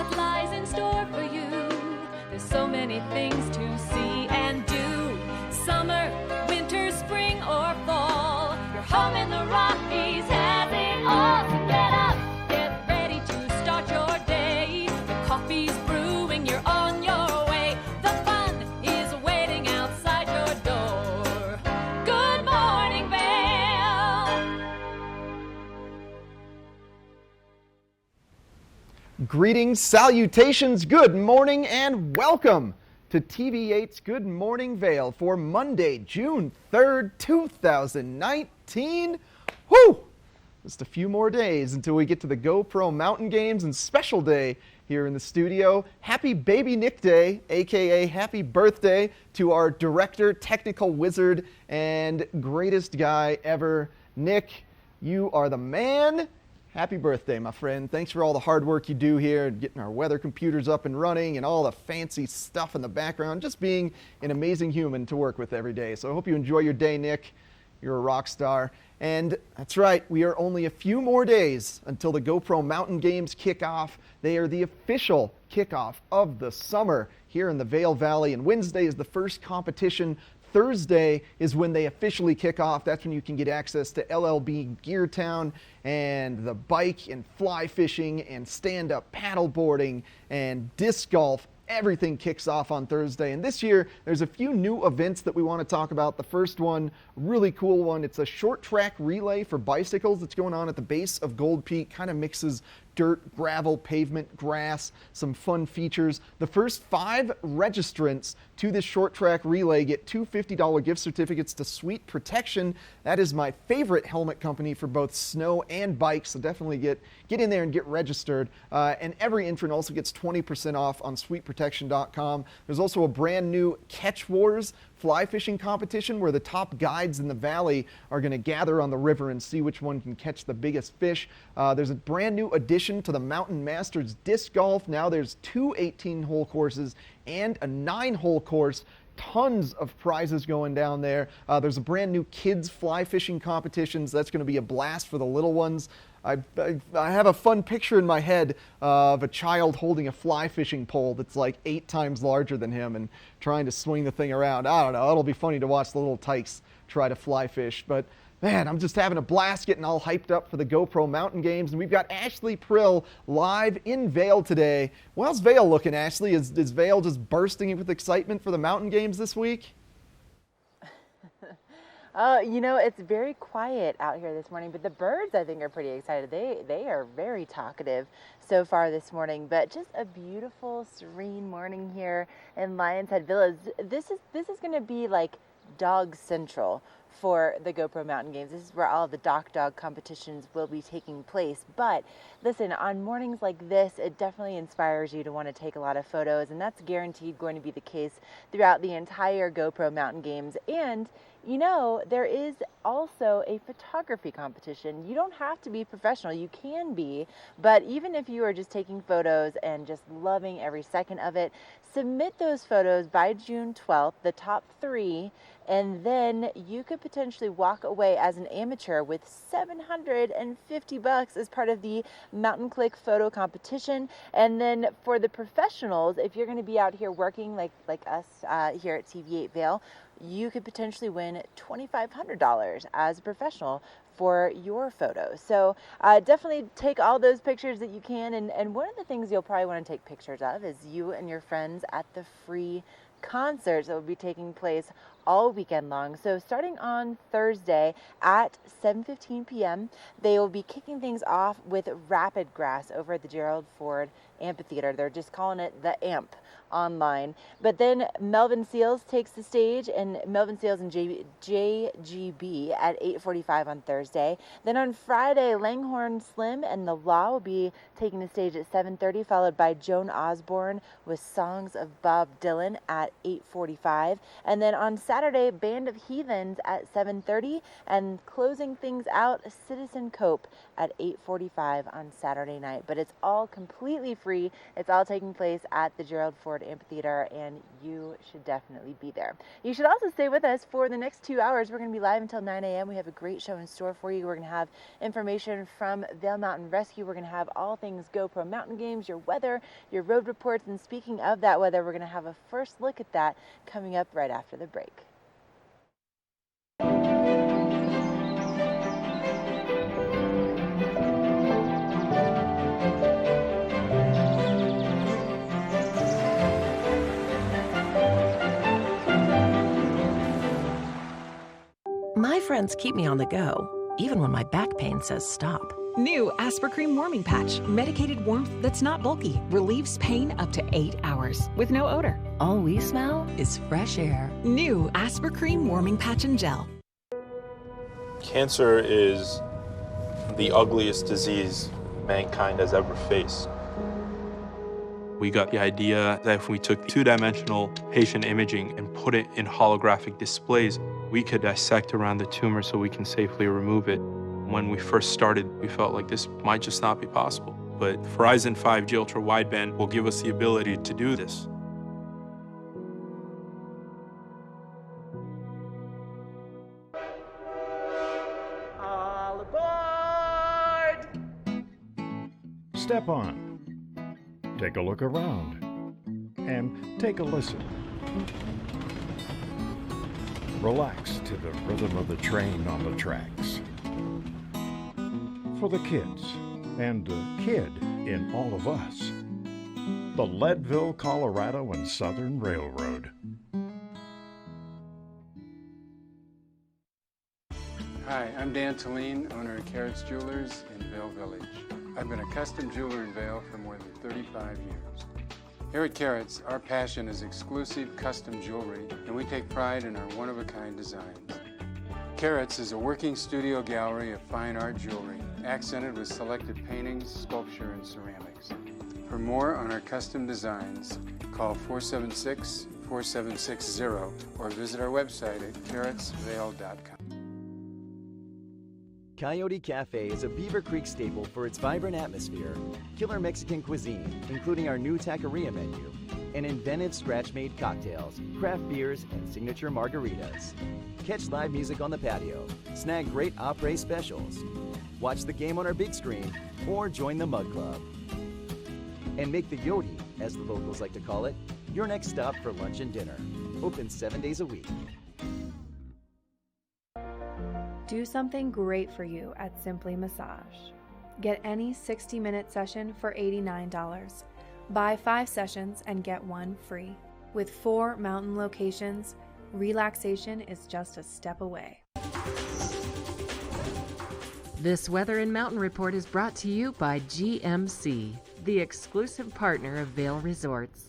what lies in store for you. There's so many things to see and do. Summer, winter, spring, or fall. Your home in the Rockies has it all. So get up, get ready to start your day. The coffee's brewing, you're on your way. The fun is waiting outside your door. Good morning, Vale. Greetings, salutations, good morning, and welcome to TV8's Good Morning Vale for Monday, June 3rd, 2019. Woo! Just a few more days until we get to the GoPro Mountain Games and special day here in the studio. Happy Baby Nick Day, aka happy birthday to our director, technical wizard, and greatest guy ever. Nick, you are the man. Happy birthday, my friend. Thanks for all the hard work you do here and getting our weather computers up and running and all the fancy stuff in the background. Just being an amazing human to work with every day. So I hope you enjoy your day, Nick. You're a rock star. And that's right, we are only a few more days until the GoPro Mountain Games kick off. They are the official kickoff of the summer here in the Vail Valley. And Wednesday is the first competition. Thursday is when they officially kick off. That's when you can get access to LLB Gear Town and the bike and fly fishing and stand-up paddleboarding and disc golf. Everything kicks off on Thursday. And this year, there's a few new events that we want to talk about. The first one, really cool one, it's a short track relay for bicycles that's going on at the base of Gold Peak. Kind of mixes dirt, gravel, pavement, grass, some fun features. The first 5 registrants to this short track relay get two $50 gift certificates to Sweet Protection. That is my favorite helmet company for both snow and bikes, so definitely get in there and get registered. And every entrant also gets 20% off on sweetprotection.com. There's also a brand new Catch Wars fly fishing competition where the top guides in the valley are going to gather on the river and see which one can catch the biggest fish. There's a brand new addition to the Mountain Masters disc golf. Now there's 2 18-hole courses and a 9-hole course. Tons of prizes going down there. There's a brand new kids fly fishing competitions. That's going to be a blast for the little ones. I have a fun picture in my head of a child holding a fly fishing pole that's like 8 times larger than him and trying to swing the thing around. I don't know. It'll be funny to watch the little tykes try to fly fish. But man, I'm just having a blast getting all hyped up for the GoPro Mountain Games. And we've got Ashley Prill live in Vail today. Well, how's Vail looking, Ashley? Is Vail just bursting with excitement for the Mountain Games this week? You know, it's very quiet out here this morning, but the birds, I think, are pretty excited. They are very talkative so far this morning, but just a beautiful, serene morning here in Lions Head Village. This is going to be like Dog Central for the GoPro Mountain Games. This is where all the dog competitions will be taking place. But listen, on mornings like this, it definitely inspires you to want to take a lot of photos, and that's guaranteed going to be the case throughout the entire GoPro Mountain Games. And you know, there is also a photography competition. You don't have to be professional, you can be, but even if you are just taking photos and just loving every second of it, submit those photos by June 12th, the top 3, and then you could potentially walk away as an amateur with $750 as part of the Mountain Click photo competition. And then for the professionals, if you're going to be out here working like us here at TV8 Vail, you could potentially win $2,500 as a professional for your photos. So definitely take all those pictures that you can. And one of the things you'll probably want to take pictures of is you and your friends at the free concerts that will be taking place all weekend long. So starting on Thursday at 7:15 p.m., they will be kicking things off with Rapid Grass over at the Gerald Ford Amphitheater. They're just calling it the AMP online. But then Melvin Seals takes the stage, and Melvin Seals and JGB at 8:45 on Thursday. Then on Friday, Langhorne Slim and The Law will be taking the stage at 7:30, followed by Joan Osborne with Songs of Bob Dylan at 8:45. And then on Saturday, Band of Heathens at 7:30, and closing things out, Citizen Cope at 8:45 on Saturday night. But it's all completely free. It's all taking place at the Gerald Ford Amphitheater, and you should definitely be there. You should also stay with us for the next 2 hours. We're going to be live until 9 a.m. We have a great show in store for you. We're going to have information from Vail Mountain Rescue. We're going to have all things GoPro mountain games, your weather, your road reports, and speaking of that weather, we're going to have a first look at that coming up right after the break. My friends keep me on the go, even when my back pain says stop. New Aspercreme Warming Patch. Medicated warmth that's not bulky. Relieves pain up to 8 hours with no odor. All we smell is fresh air. New Aspercreme Warming Patch and Gel. Cancer is the ugliest disease mankind has ever faced. We got the idea that if we took two-dimensional patient imaging and put it in holographic displays, we could dissect around the tumor so we can safely remove it. When we first started, we felt like this might just not be possible. But Horizon 5G Ultra Wideband will give us the ability to do this. All aboard! Step on, take a look around, and take a listen. Relax to the rhythm of the train on the tracks. For the kids, and the kid in all of us, the Leadville, Colorado and Southern Railroad. Hi, I'm Dan Talene, owner of Carrots Jewelers in Vail Village. I've been a custom jeweler in Vail for more than 35 years. Here at Carrots, our passion is exclusive custom jewelry, and we take pride in our one-of-a-kind designs. Carrots is a working studio gallery of fine art jewelry, accented with selected paintings, sculpture, and ceramics. For more on our custom designs, call 476-4760 or visit our website at carrotsvail.com. Coyote Cafe is a Beaver Creek staple for its vibrant atmosphere, killer Mexican cuisine, including our new taqueria menu, and inventive scratch-made cocktails, craft beers, and signature margaritas. Catch live music on the patio, snag great après specials, watch the game on our big screen, or join the Mug Club. And make the Yodi, as the locals like to call it, your next stop for lunch and dinner. Open 7 days a week. Do something great for you at Simply Massage. Get any 60-minute session for $89. Buy 5 sessions and get 1 free. With 4 mountain locations, relaxation is just a step away. This Weather and Mountain Report is brought to you by GMC, the exclusive partner of Vail Resorts.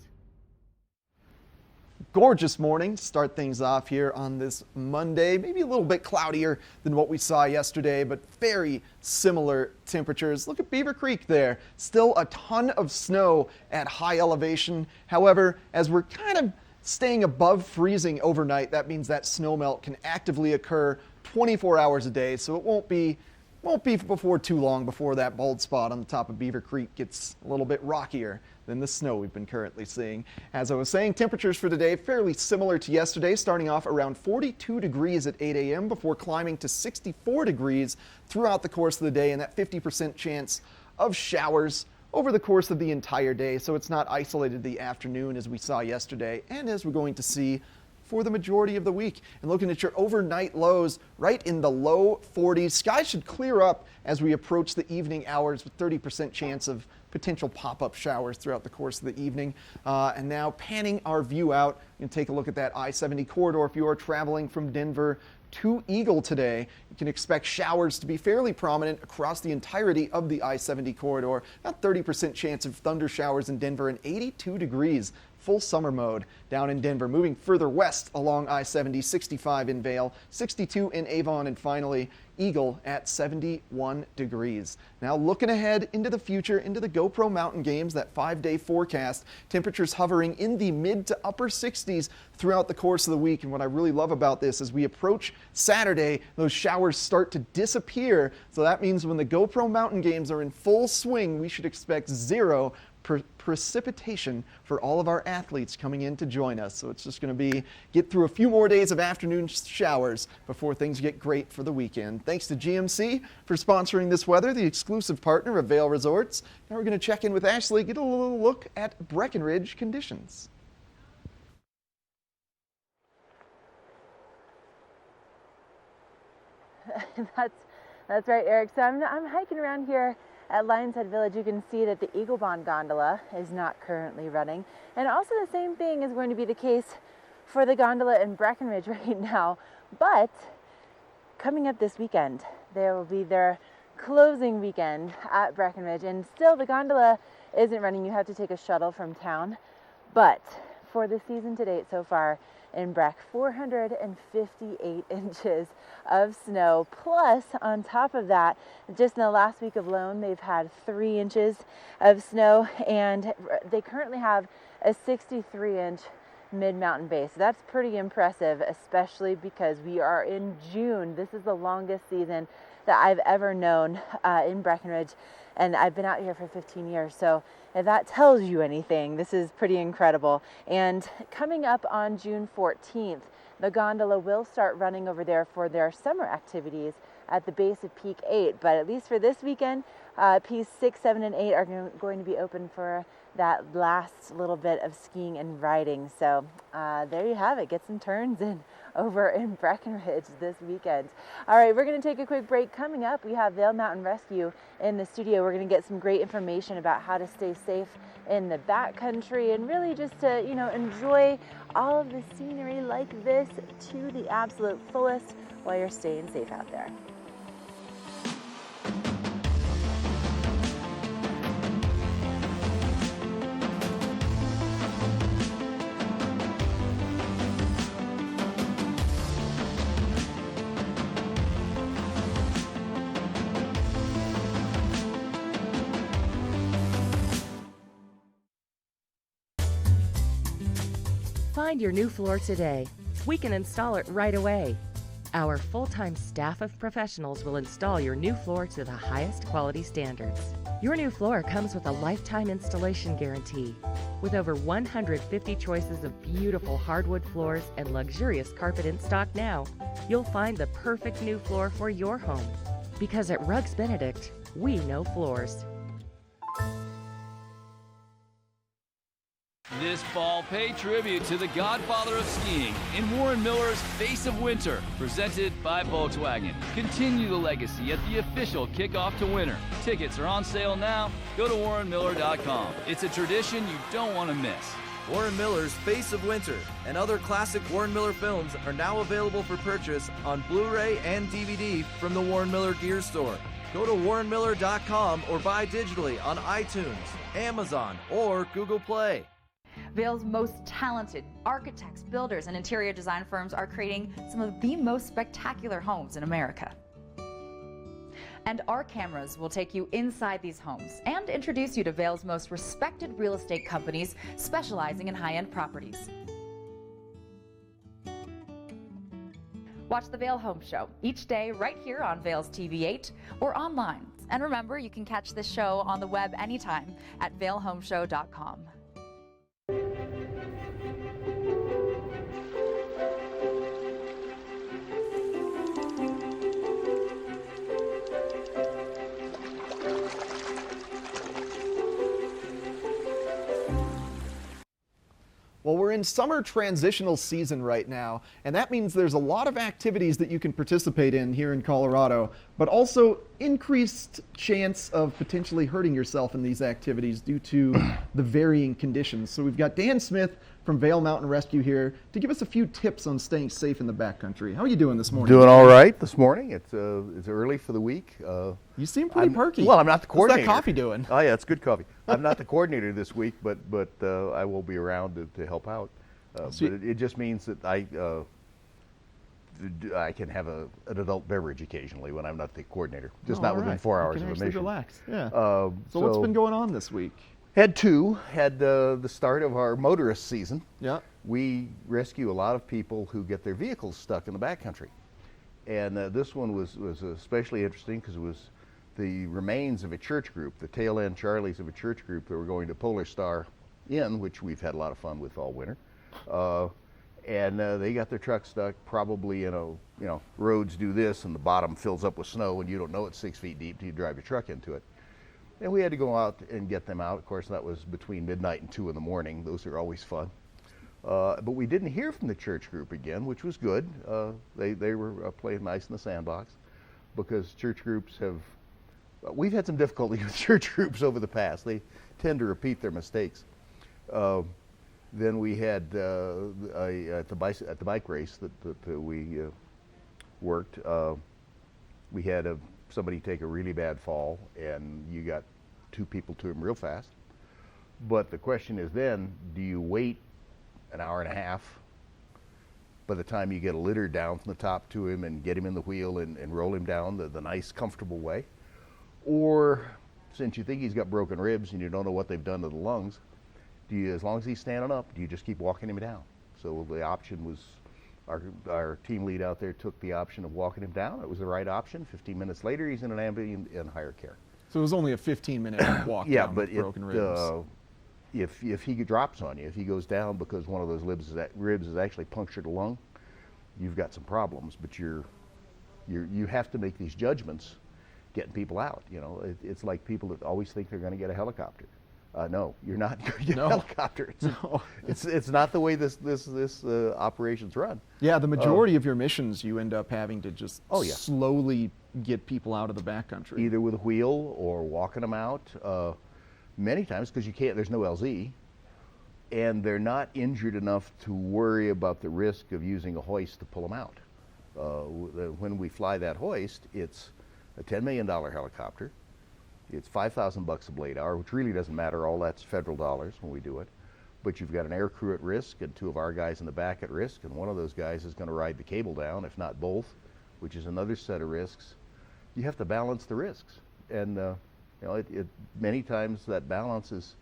Gorgeous morning to start things off here on this Monday. Maybe a little bit cloudier than what we saw yesterday, but very similar temperatures. Look at Beaver Creek there. Still a ton of snow at high elevation. However, as we're kind of staying above freezing overnight, that means that snow melt can actively occur 24 hours a day, so it won't be before too long before that bald spot on the top of Beaver Creek gets a little bit rockier than the snow we've been currently seeing. As I was saying, temperatures for today fairly similar to yesterday, starting off around 42 degrees at 8 a.m. before climbing to 64 degrees throughout the course of the day, and that 50% chance of showers over the course of the entire day. So it's not isolated the afternoon as we saw yesterday and as we're going to see for the majority of the week. And looking at your overnight lows, right in the low 40s. Skies should clear up as we approach the evening hours with 30% chance of potential pop-up showers throughout the course of the evening. And now panning our view out, you can take a look at that I-70 corridor. If you are traveling from Denver to Eagle today, you can expect showers to be fairly prominent across the entirety of the I-70 corridor. About 30% chance of thunder showers in Denver and 82 degrees full summer mode down in Denver. Moving further west along I-70, 65 in Vail, 62 in Avon, and finally Eagle at 71 degrees. Now looking ahead into the future, into the GoPro Mountain Games, that 5-day forecast, temperatures hovering in the mid to upper 60s throughout the course of the week. And what I really love about this is we approach Saturday, those showers start to disappear. So that means when the GoPro Mountain Games are in full swing, we should expect zero precipitation for all of our athletes coming in to join us. So it's just going to be get through a few more days of afternoon showers before things get great for the weekend. Thanks to GMC for sponsoring this weather, the exclusive partner of Vail Resorts. Now we're going to check in with Ashley, get a little look at Breckenridge conditions. That's right, Eric. So I'm hiking around here at Lions Head Village. You can see that the Eagle Bond gondola is not currently running. And also the same thing is going to be the case for the gondola in Breckenridge right now. But coming up this weekend, there will be their closing weekend at Breckenridge. And still the gondola isn't running. You have to take a shuttle from town. But for the season to date so far in Breck, 458 inches of snow. Plus, on top of that, just in the last week alone, they've had 3 inches of snow, and they currently have a 63-inch mid-mountain base. That's pretty impressive, especially because we are in June. This is the longest season that I've ever known in Breckenridge, and I've been out here for 15 years. So if that tells you anything, this is pretty incredible. And coming up on June 14th, the gondola will start running over there for their summer activities at the base of Peak 8. But at least for this weekend, Peaks 6, 7, and 8 are going to be open for that last little bit of skiing and riding. So there you have it. Get some turns in over in Breckenridge this weekend. All right, we're going to take a quick break. Coming up, we have Vail Mountain Rescue in the studio. We're going to get some great information about how to stay safe in the backcountry and really just to, enjoy all of the scenery like this to the absolute fullest while you're staying safe out there. Find your new floor today. We can install it right away. Our full-time staff of professionals will install your new floor to the highest quality standards. Your new floor comes with a lifetime installation guarantee. With over 150 choices of beautiful hardwood floors and luxurious carpet in stock now, you'll find the perfect new floor for your home. Because at Rugs Benedict, we know floors. This fall, pay tribute to the godfather of skiing in Warren Miller's Face of Winter, presented by Volkswagen. Continue the legacy at the official kickoff to winter. Tickets are on sale now. Go to warrenmiller.com. It's a tradition you don't want to miss. Warren Miller's Face of Winter and other classic Warren Miller films are now available for purchase on Blu-ray and DVD from the Warren Miller Gear Store. Go to warrenmiller.com or buy digitally on iTunes, Amazon, or Google Play. Vail's most talented architects, builders, and interior design firms are creating some of the most spectacular homes in America. And our cameras will take you inside these homes and introduce you to Vail's most respected real estate companies specializing in high-end properties. Watch the Vail Home Show each day right here on Vail's TV8 or online. And remember, you can catch this show on the web anytime at vailhomeshow.com. Well, we're in summer transitional season right now, and that means there's a lot of activities that you can participate in here in Colorado. but also increased chance of potentially hurting yourself in these activities due to the varying conditions. So we've got Dan Smith from Vail Mountain Rescue here to give us a few tips on staying safe in the backcountry. How are you doing this morning? Doing all right this morning. It's early for the week. You seem pretty perky. Well, I'm not the coordinator. What's that coffee doing? Oh yeah, it's good coffee. I'm not the coordinator this week, but I will be around to help out. But it just means that I can have an adult beverage occasionally when I'm not the coordinator. Just not within 4 hours of a mission. Relax. Yeah. So what's been going on this week? Had the start of our motorist season. Yeah. We rescue a lot of people who get their vehicles stuck in the backcountry. And this one was especially interesting because it was the remains of a church group, the tail end Charlies of a church group that were going to Polar Star Inn, which we've had a lot of fun with all winter. And they got their truck stuck probably in roads do this and the bottom fills up with snow and you don't know it's 6 feet deep till you drive your truck into it. And we had to go out and get them out. Of course, that was between midnight and 2 in the morning. Those are always fun. But we didn't hear from the church group again, which was good. They were playing nice in the sandbox because church groups we've had some difficulty with church groups over the past. They tend to repeat their mistakes. Then we had at the bike race that we worked, we had somebody take a really bad fall, and you got 2 people to him real fast. But the question is then, do you wait an hour and a half by the time you get a litter down from the top to him and get him in the wheel and roll him down the nice, comfortable way? Or since you think he's got broken ribs and you don't know what they've done to the lungs, as long as he's standing up, do you just keep walking him down? So the option was, our team lead out there took the option of walking him down. It was the right option. 15 minutes later, he's in an ambulance in higher care. So it was only a 15-minute walk down with broken ribs. If he drops on you, if he goes down because one of those ribs is actually punctured a lung, you've got some problems. But you have to make these judgments getting people out. It's like people that always think they're going to get a helicopter. No, you're not going to get a helicopter. It's not the way this operations run. Yeah, the majority of your missions, you end up having to just slowly get people out of the backcountry. Either with a wheel or walking them out. Many times, because you can't, there's no LZ, and they're not injured enough to worry about the risk of using a hoist to pull them out. When we fly that hoist, it's a $10 million helicopter. It's $5,000 a blade hour, which really doesn't matter. All that's federal dollars when we do it. But you've got an air crew at risk and 2 of our guys in the back at risk, and one of those guys is going to ride the cable down, if not both, which is another set of risks. You have to balance the risks, and many times that balance is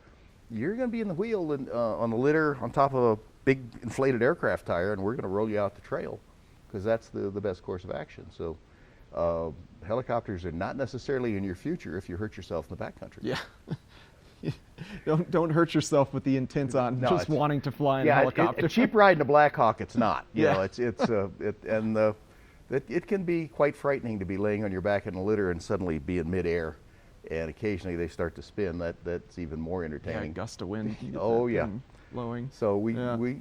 you're going to be in the wheel and on the litter on top of a big inflated aircraft tire, and we're going to roll you out the trail because that's the best course of action. So. Helicopters are not necessarily in your future if you hurt yourself in the backcountry. Yeah. Don't hurt yourself with the intent on just wanting to fly in a helicopter. A cheap ride in a Black Hawk, it's not. It can be quite frightening to be laying on your back in a litter and suddenly be in midair, and occasionally they start to spin. That's even more entertaining. Yeah, gust of wind. Blowing. So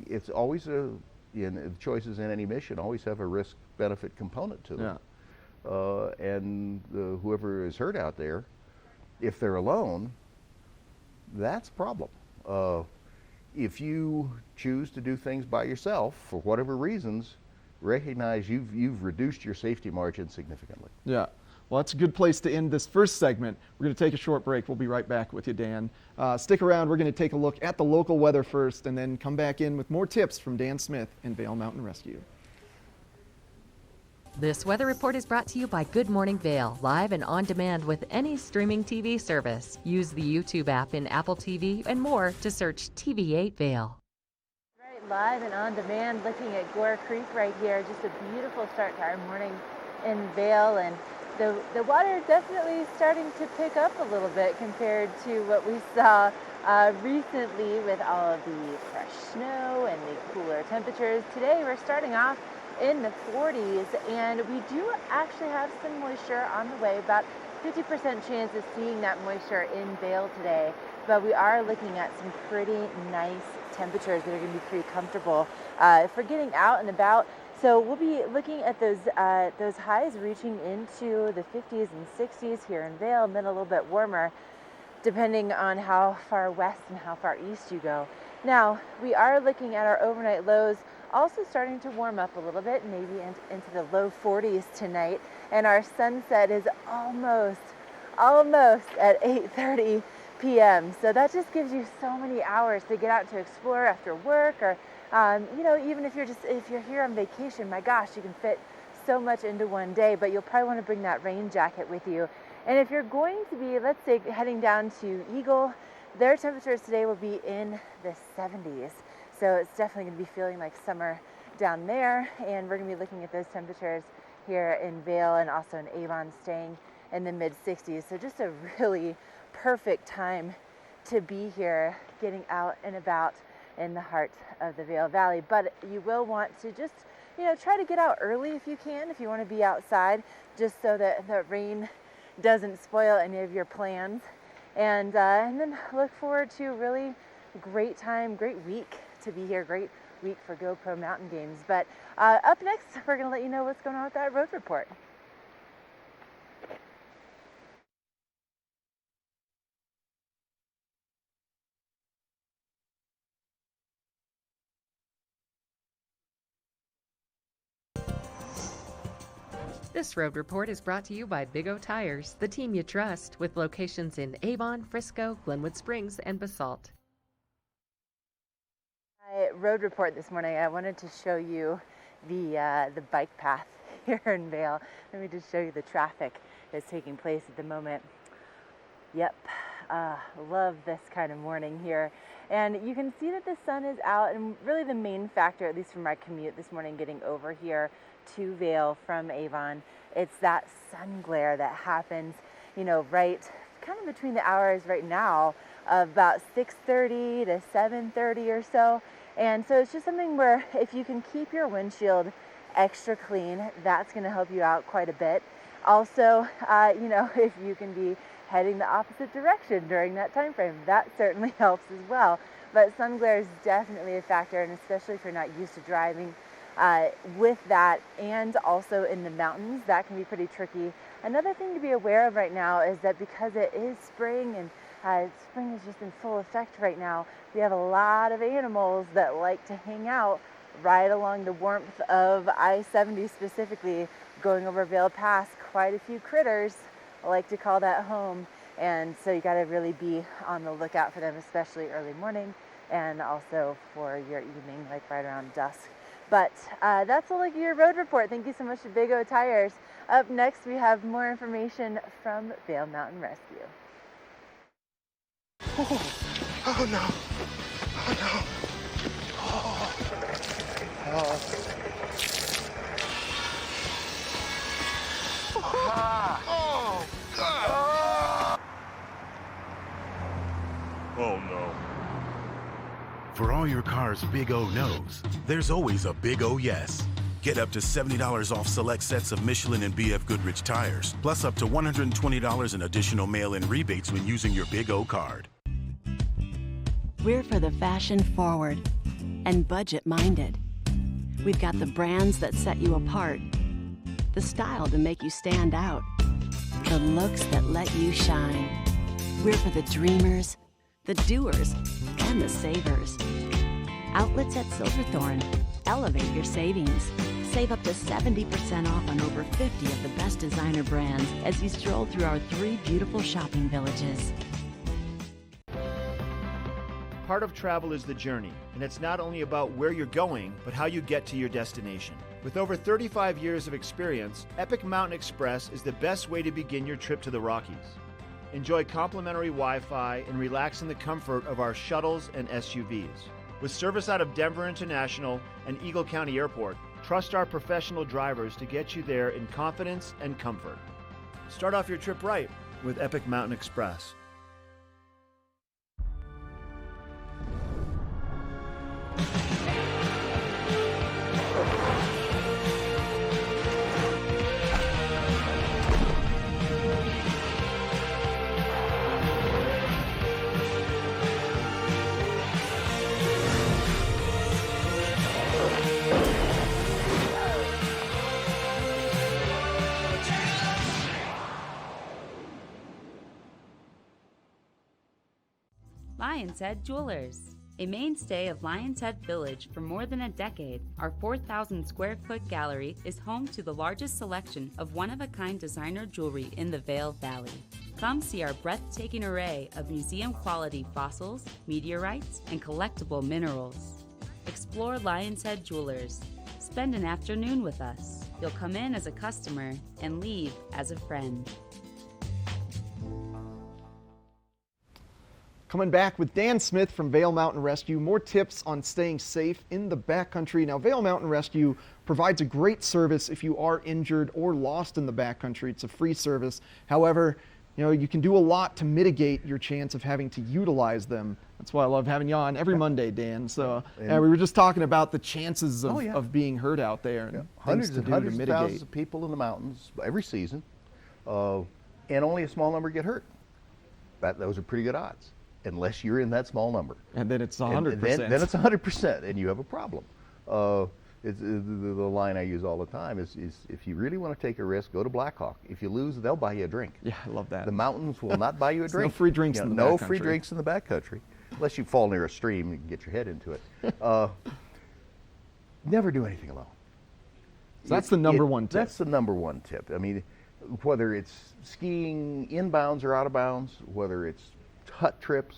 it's always in choices in any mission always have a risk-benefit component to them. Yeah. And whoever is hurt out there, if they're alone, that's a problem. If you choose to do things by yourself for whatever reasons, recognize you've reduced your safety margin significantly. Yeah. Well, that's a good place to end this first segment. We're going to take a short break. We'll be right back with you, Dan. Stick around. We're going to take a look at the local weather first and then come back in with more tips from Dan Smith and Vail Mountain Rescue. This weather report is brought to you by Good Morning Vail, live and on demand with any streaming TV service. Use the YouTube app in Apple TV and more to search TV8 Vail. Right, live and on demand, looking at Gore Creek right here. Just a beautiful start to our morning in Vail, and the water definitely starting to pick up a little bit compared to what we saw recently with all of the fresh snow and the cooler temperatures. Today we're starting off in the 40s, and we do actually have some moisture on the way, about 50% chance of seeing that moisture in Vail today, but we are looking at some pretty nice temperatures that are going to be pretty comfortable for getting out and about. So we'll be looking at those highs reaching into the 50s and 60s here in Vail, and then a little bit warmer depending on how far west and how far east you go. Now, we are looking at our overnight lows also starting to warm up a little bit, maybe into the low 40s tonight, and our sunset is almost at 8:30 p.m. So that just gives you so many hours to get out to explore after work, or even if you're here on vacation, my gosh, you can fit so much into one day, but you'll probably want to bring that rain jacket with you. And if you're going to be, let's say, heading down to Eagle, their temperatures today will be in the 70s. So it's definitely going to be feeling like summer down there. And we're going to be looking at those temperatures here in Vail and also in Avon, staying in the mid 60s. So just a really perfect time to be here, getting out and about in the heart of the Vail Valley. But you will want to just, try to get out early if you can, if you want to be outside, just so that the rain doesn't spoil any of your plans. And then look forward to a really great time, great week to be here, great week for GoPro Mountain Games. But up next, we're going to let you know what's going on with that road report. This road report is brought to you by Big O Tires, the team you trust, with locations in Avon, Frisco, Glenwood Springs, and Basalt. My road report this morning, I wanted to show you the bike path here in Vail. Let me just show you the traffic that's taking place at the moment. Yep, love this kind of morning here. And you can see that the sun is out, and really the main factor, at least for my commute this morning, getting over here to Vail from Avon, it's that sun glare that happens, right kind of between the hours right now of about 6:30 to 7:30 or so. And so it's just something where if you can keep your windshield extra clean, that's going to help you out quite a bit. Also, if you can be heading the opposite direction during that time frame, that certainly helps as well. But sun glare is definitely a factor, and especially if you're not used to driving with that, and also in the mountains, that can be pretty tricky. Another thing to be aware of right now is that because it is spring, and spring is just in full effect right now, we have a lot of animals that like to hang out right along the warmth of I-70 specifically, going over Vail Pass. Quite a few critters like to call that home, and so you got to really be on the lookout for them, especially early morning and also for your evening, like right around dusk. But that's all, your road report. Thank you so much to Big O Tires. Up next, we have more information from Vail Mountain Rescue. Oh no. Oh no. Oh. Oh. God. Oh no. For all your car's Big O no's, there's always a Big O yes. Get up to $70 off select sets of Michelin and BF Goodrich tires, plus up to $120 in additional mail-in rebates when using your Big O card. We're for the fashion forward and budget-minded. We've got the brands that set you apart, the style to make you stand out, the looks that let you shine. We're for the dreamers, the doers, and the savers. Outlets at Silverthorne. Elevate your savings. Save up to 70% off on over 50 of the best designer brands as you stroll through our 3 beautiful shopping villages. Part of travel is the journey, and it's not only about where you're going, but how you get to your destination. With over 35 years of experience, Epic Mountain Express is the best way to begin your trip to the Rockies. Enjoy complimentary Wi-Fi and relax in the comfort of our shuttles and SUVs. With service out of Denver International and Eagle County Airport, trust our professional drivers to get you there in confidence and comfort. Start off your trip right with Epic Mountain Express. Lion's Head Jewelers. A mainstay of Lion's Head Village for more than a decade, our 4,000 square foot gallery is home to the largest selection of one-of-a-kind designer jewelry in the Vail Valley. Come see our breathtaking array of museum-quality fossils, meteorites, and collectible minerals. Explore Lion's Head Jewelers. Spend an afternoon with us. You'll come in as a customer and leave as a friend. Coming back with Dan Smith from Vail Mountain Rescue, more tips on staying safe in the backcountry. Now, Vail Mountain Rescue provides a great service if you are injured or lost in the backcountry. It's a free service. However, you can do a lot to mitigate your chance of having to utilize them. That's why I love having you on every Monday, Dan. So we were just talking about the chances of being hurt out there. And hundreds to and do hundreds to of mitigate. thousands of people in the mountains every season, and only a small number get hurt. Those are pretty good odds, unless you're in that small number. And then it's 100%. Then it's 100%, and you have a problem. It's the line I use all the time is if you really want to take a risk, go to Blackhawk. If you lose, they'll buy you a drink. Yeah, I love that. The mountains will not buy you a drink. No free drinks in the No backcountry. free drinks in the backcountry, unless you fall near a stream and get your head into it. Never do anything alone. So that's the number one tip. That's the number one tip. I mean, whether it's skiing inbounds or out of bounds, whether it's hut trips,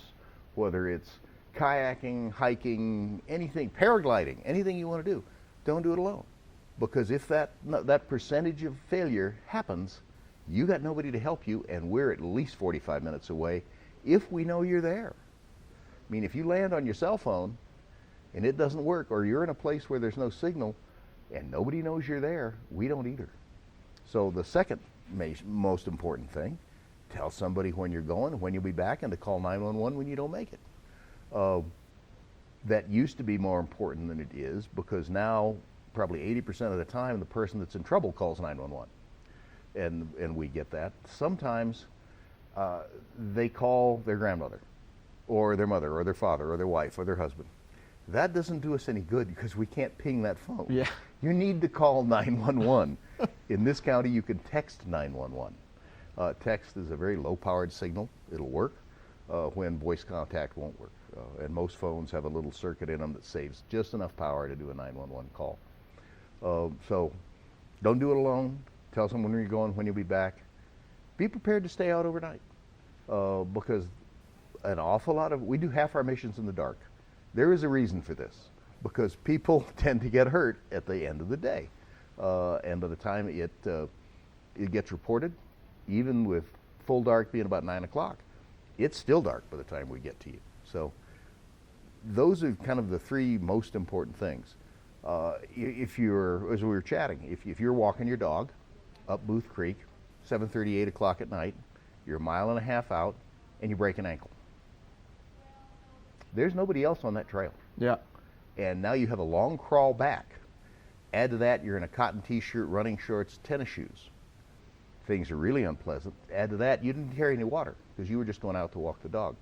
whether it's kayaking, hiking, anything, paragliding, anything you want to do, don't do it alone. Because if that percentage of failure happens, you got nobody to help you, and we're at least 45 minutes away if we know you're there. I mean, if you land on your cell phone and it doesn't work, or you're in a place where there's no signal and nobody knows you're there, we don't either. So the second most important thing, tell somebody when you're going, when you'll be back, and to call 911 when you don't make it. That used to be more important than it is, because now probably 80% of the time the person that's in trouble calls 911, and we get that. Sometimes they call their grandmother or their mother or their father or their wife or their husband. That doesn't do us any good because we can't ping that phone. Yeah. You need to call 911. In this county, you can text 911. Text is a very low-powered signal. It'll work when voice contact won't work. And most phones have a little circuit in them that saves just enough power to do a 911 call. So don't do it alone. Tell someone where you're going, when you'll be back. Be prepared to stay out overnight, because an awful lot of, we do half our missions in the dark. There is a reason for this, because people tend to get hurt at the end of the day. And by the time it gets reported, even with full dark being about 9 o'clock, it's still dark by the time we get to you. So those are kind of the three most important things. If you're, as we were chatting, if you're walking your dog up Booth Creek, 7:30, 8 o'clock at night, you're a mile and a half out, and you break an ankle. There's nobody else on that trail. Yeah. And now you have a long crawl back. Add to that, you're in a cotton t-shirt, running shorts, tennis shoes. Things are really unpleasant. Add to that, you didn't carry any water because you were just going out to walk the dog.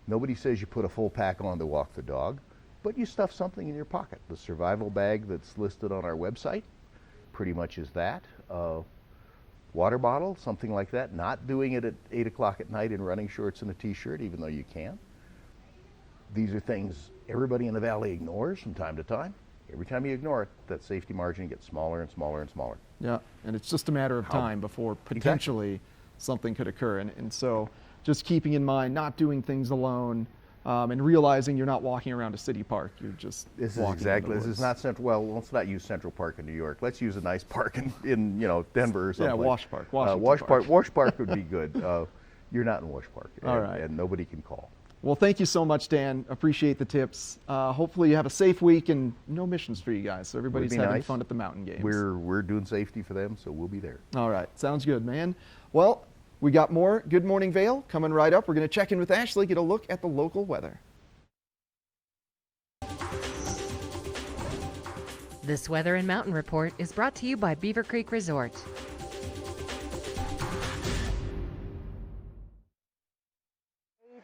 Nobody says you put a full pack on to walk the dog, but you stuff something in your pocket. The survival bag that's listed on our website pretty much is that. Water bottle, something like that. Not doing it at 8 o'clock at night in running shorts and a t-shirt, even though you can. These are things everybody in the valley ignores from time to time. Every time you ignore it, that safety margin gets smaller and smaller and smaller. Yeah, and it's just a matter of time before potentially something could occur. And so just keeping in mind not doing things alone, and realizing you're not walking around a city park. You're just This is walking exactly, in the this is woods. not Central, well, let's not use Central Park in New York. Let's use a nice park in Denver or something. Yeah, Wash Park, Washington Wash Park. Wash Park would be good. You're not in Wash Park. All right. And nobody can call. Well, thank you so much, Dan. Appreciate the tips. Hopefully you have a safe week and no missions for you guys. So everybody's Would be having nice. fun at the mountain games. We're doing safety for them, so we'll be there. All right, sounds good, man. Well, we got more Good Morning Vail coming right up. We're going to check in with Ashley, get a look at the local weather. This Weather and Mountain Report is brought to you by Beaver Creek Resort.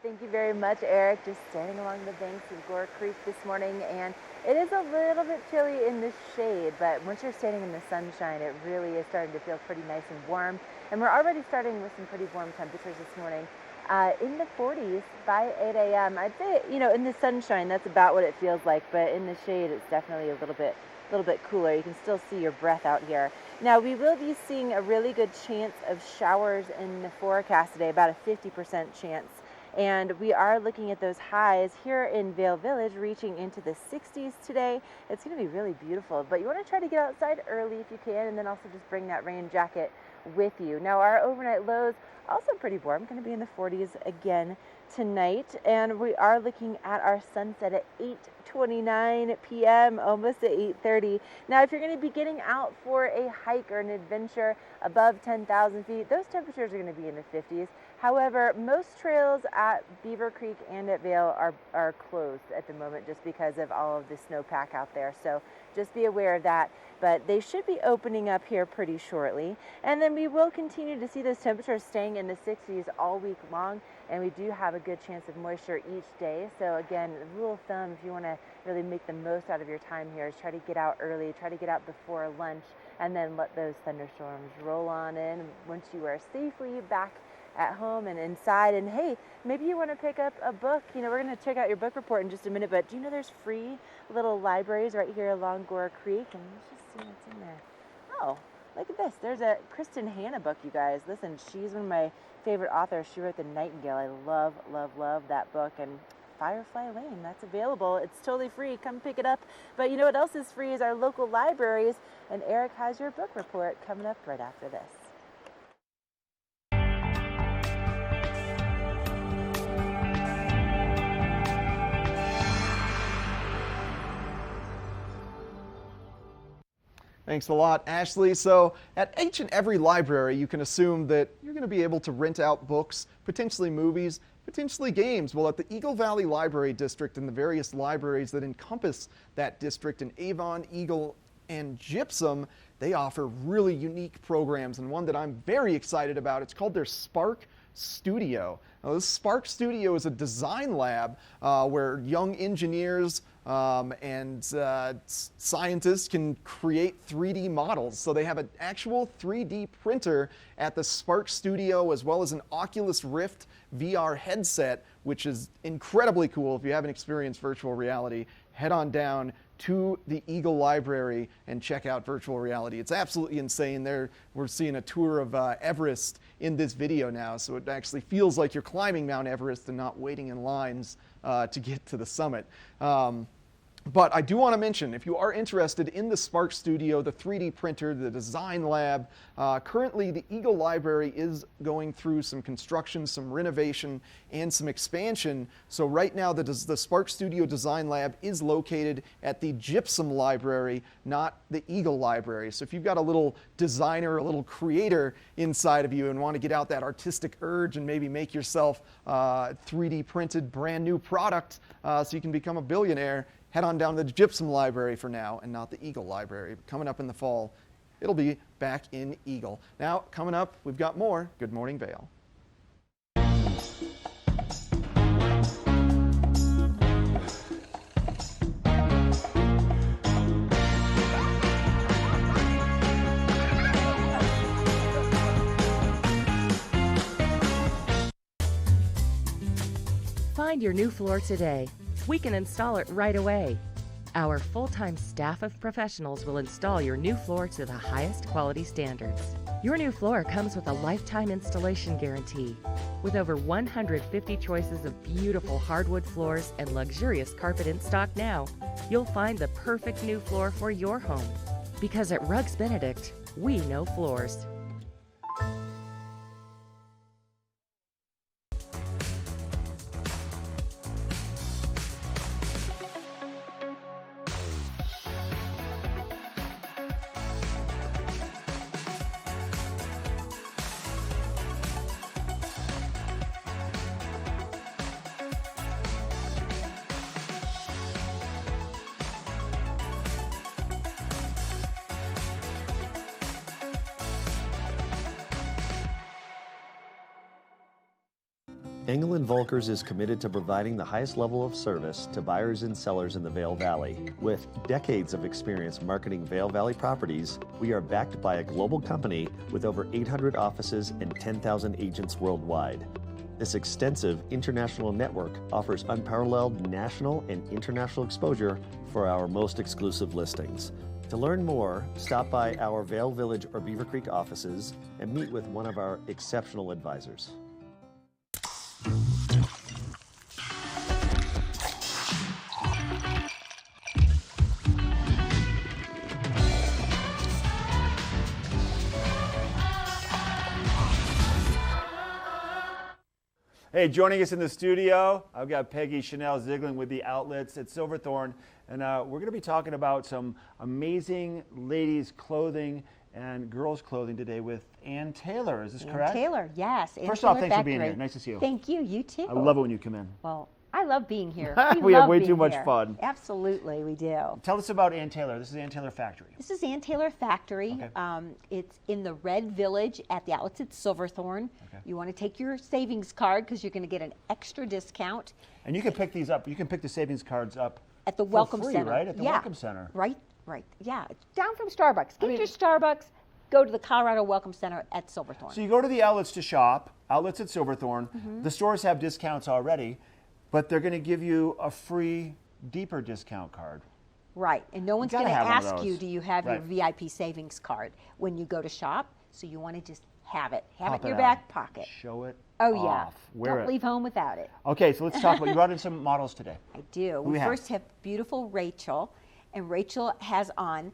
Thank you very much, Eric. Just standing along the banks of Gore Creek this morning, and it is a little bit chilly in the shade, but once you're standing in the sunshine, it really is starting to feel pretty nice and warm. And we're already starting with some pretty warm temperatures this morning. in the 40s by 8 a.m. I'd say, in the sunshine, that's about what it feels like, but in the shade, it's definitely a little bit cooler. You can still see your breath out here. Now, we will be seeing a really good chance of showers in the forecast today, about a 50% chance. And we are looking at those highs here in Vail Village reaching into the 60s today. It's going to be really beautiful, but you want to try to get outside early if you can, and then also just bring that rain jacket with you. Now, our overnight lows also pretty warm, going to be in the 40s again tonight, and we are looking at our sunset at 8:29 p.m., almost at 8:30. Now, if you're going to be getting out for a hike or an adventure above 10,000 feet, those temperatures are going to be in the 50s. However, most trails at Beaver Creek and at Vail are closed at the moment just because of all of the snowpack out there. So just be aware of that. But they should be opening up here pretty shortly. And then we will continue to see those temperatures staying in the 60s all week long. And we do have a good chance of moisture each day. So again, rule of thumb, if you want to really make the most out of your time here, is try to get out early, try to get out before lunch, and then let those thunderstorms roll on in once you are safely back at home and inside. And hey, maybe you want to pick up a book. We're going to check out your book report in just a minute, but do you know there's free little libraries right here along Gore Creek? And let's just see what's in there. Oh, look at this. There's a Kristen Hanna book, you guys. Listen, she's one of my favorite authors. She wrote The Nightingale. I love, love, love that book. And Firefly Lane, that's available. It's totally free. Come pick it up. But you know what else is free is our local libraries. And Eric has your book report coming up right after this. Thanks a lot, Ashley. So at each and every library, you can assume that you're going to be able to rent out books, potentially movies, potentially games. Well, at the Eagle Valley Library District and the various libraries that encompass that district in Avon, Eagle, and Gypsum, they offer really unique programs, and one that I'm very excited about. It's called their Spark Studio. Now, this Spark Studio is a design lab where young engineers and scientists can create 3D models. So they have an actual 3D printer at the Spark Studio, as well as an Oculus Rift VR headset, which is incredibly cool. If you haven't experienced virtual reality, head on down to the Eagle Library and check out virtual reality. It's absolutely insane. We're seeing a tour of Everest in this video now, so it actually feels like you're climbing Mount Everest and not waiting in lines to get to the summit. But I do want to mention, if you are interested in the Spark Studio, the 3D printer, the design lab, currently the Eagle Library is going through some construction, some renovation, and some expansion. So right now the Spark Studio Design Lab is located at the Gypsum Library, not the Eagle Library. So if you've got a little designer, a little creator inside of you and want to get out that artistic urge and maybe make yourself 3D printed brand new product so you can become a billionaire, head on down to the Gypsum Library for now and not the Eagle Library. Coming up in the fall, it'll be back in Eagle. Now, coming up, we've got more Good Morning Vail. Find your new floor today. We can install it right away. Our full-time staff of professionals will install your new floor to the highest quality standards. Your new floor comes with a lifetime installation guarantee. With over 150 choices of beautiful hardwood floors and luxurious carpet in stock now, you'll find the perfect new floor for your home. Because at Rugs Benedict, we know floors. Engel & Volkers is committed to providing the highest level of service to buyers and sellers in the Vail Valley. With decades of experience marketing Vail Valley properties, we are backed by a global company with over 800 offices and 10,000 agents worldwide. This extensive international network offers unparalleled national and international exposure for our most exclusive listings. To learn more, stop by our Vail Village or Beaver Creek offices and meet with one of our exceptional advisors. Hey, joining us in the studio, I've got Peggy Chanel Ziegler with the outlets at Silverthorne, and we're going to be talking about some amazing ladies' clothing and girls' clothing today with Ann Taylor. Is this correct? Taylor, yes. First off, thanks for being here. Nice to see you. Thank you. You too. I love it when you come in. Well, I love being here. We have way too much fun. Absolutely, we do. Tell us about Ann Taylor. This is Ann Taylor Factory. This is Ann Taylor Factory. Okay. It's in the Red Village at the outlets at Silverthorne. Okay. You want to take your savings card because you're going to get an extra discount. And you can pick these up. You can pick the savings cards up at the Welcome for free, Center. right? At the Welcome Center. Right. Yeah. Down from Starbucks. Get your Starbucks. Go to the Colorado Welcome Center at Silverthorne. So you go to the outlets to shop. Outlets at Silverthorne. Mm-hmm. The stores have discounts already, but they're going to give you a free, deeper discount card. Right, and no one's gotta going to have one of ask you, those. do you have Right. your VIP savings card when you go to shop? So you want to just have it. Have Pop it in your it out. back pocket. Show it Oh, yeah. off. Wear Don't it. leave home without it. Okay, so let's talk about, you brought in some models today. I do. Who We we have? first have beautiful Rachel, and Rachel has on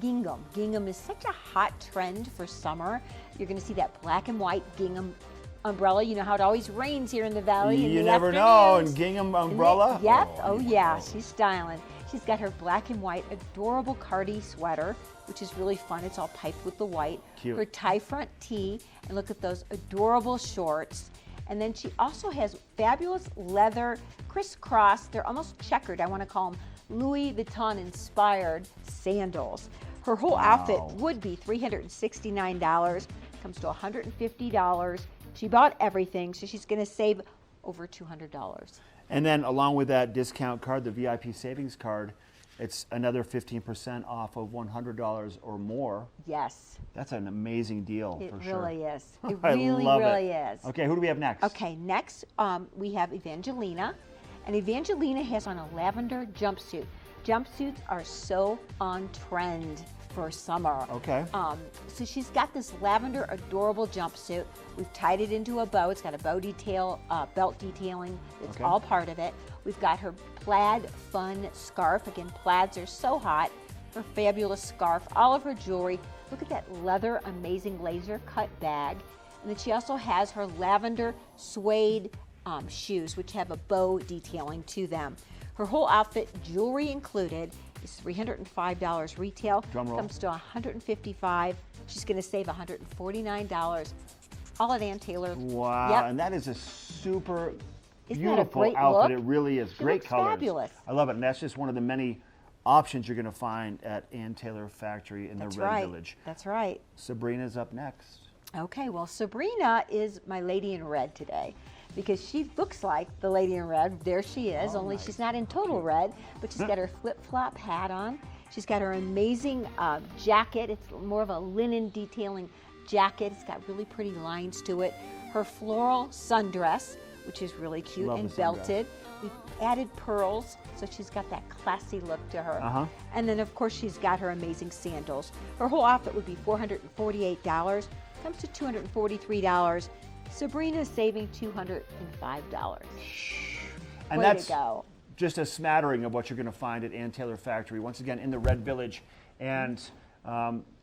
gingham. Gingham is such a hot trend for summer. You're going to see that black and white gingham umbrella. You know how it always rains here in the valley. in You the never know, afternoons. and gingham And umbrella? Yes, oh yeah, she's styling. She's got her black and white adorable Cardi sweater, which is really fun. It's all piped with the white. Cute. Her tie front tee, and look at those adorable shorts. And then she also has fabulous leather crisscross. They're almost checkered. I want to call them Louis Vuitton inspired sandals. Her whole outfit would be $369. Comes to $150. She bought everything, so she's going to save over $200. And then along with that discount card, the VIP savings card, it's another 15% off of $100 or more. Yes. That's an amazing deal It for sure. really is. It I really, love really it. is. Okay, who do we have next? Okay, next we have Evangelina. And Evangelina has on a lavender jumpsuit. Jumpsuits are so on trend for summer. Okay. So she's got this lavender adorable jumpsuit. We've tied it into a bow. It's got a bow detail, belt detailing. It's Okay. all part of it. We've got her plaid fun scarf. Again, plaids are so hot. Her fabulous scarf, all of her jewelry. Look at that leather, amazing laser cut bag. And then she also has her lavender suede shoes, which have a bow detailing to them. Her whole outfit, jewelry included, is $305 retail. Drum roll. Comes to $155. She's going to save $149. All at Ann Taylor. Wow, Yep. and that is a super Isn't that a beautiful great outfit. look? It really is. She Great looks colors. fabulous. I love it, and that's just one of the many options you're going to find at Ann Taylor Factory in That's the Red right. Village. That's right. Sabrina's up next. Okay, well, Sabrina is my lady in red today because she looks like the lady in red. There she is, only she's not in total red, but she's got her flip-flop hat on. She's got her amazing jacket. It's more of a linen detailing jacket. It's got really pretty lines to it. Her floral sundress, which is really cute Love and the sundress. belted. We've added pearls, so she's got that classy look to her. Uh-huh. And then, of course, she's got her amazing sandals. Her whole outfit would be $448. Comes to $243. Sabrina's saving $205. And Way that's to go. just a smattering of what you're going to find at Ann Taylor Factory, once again in the Red Village. And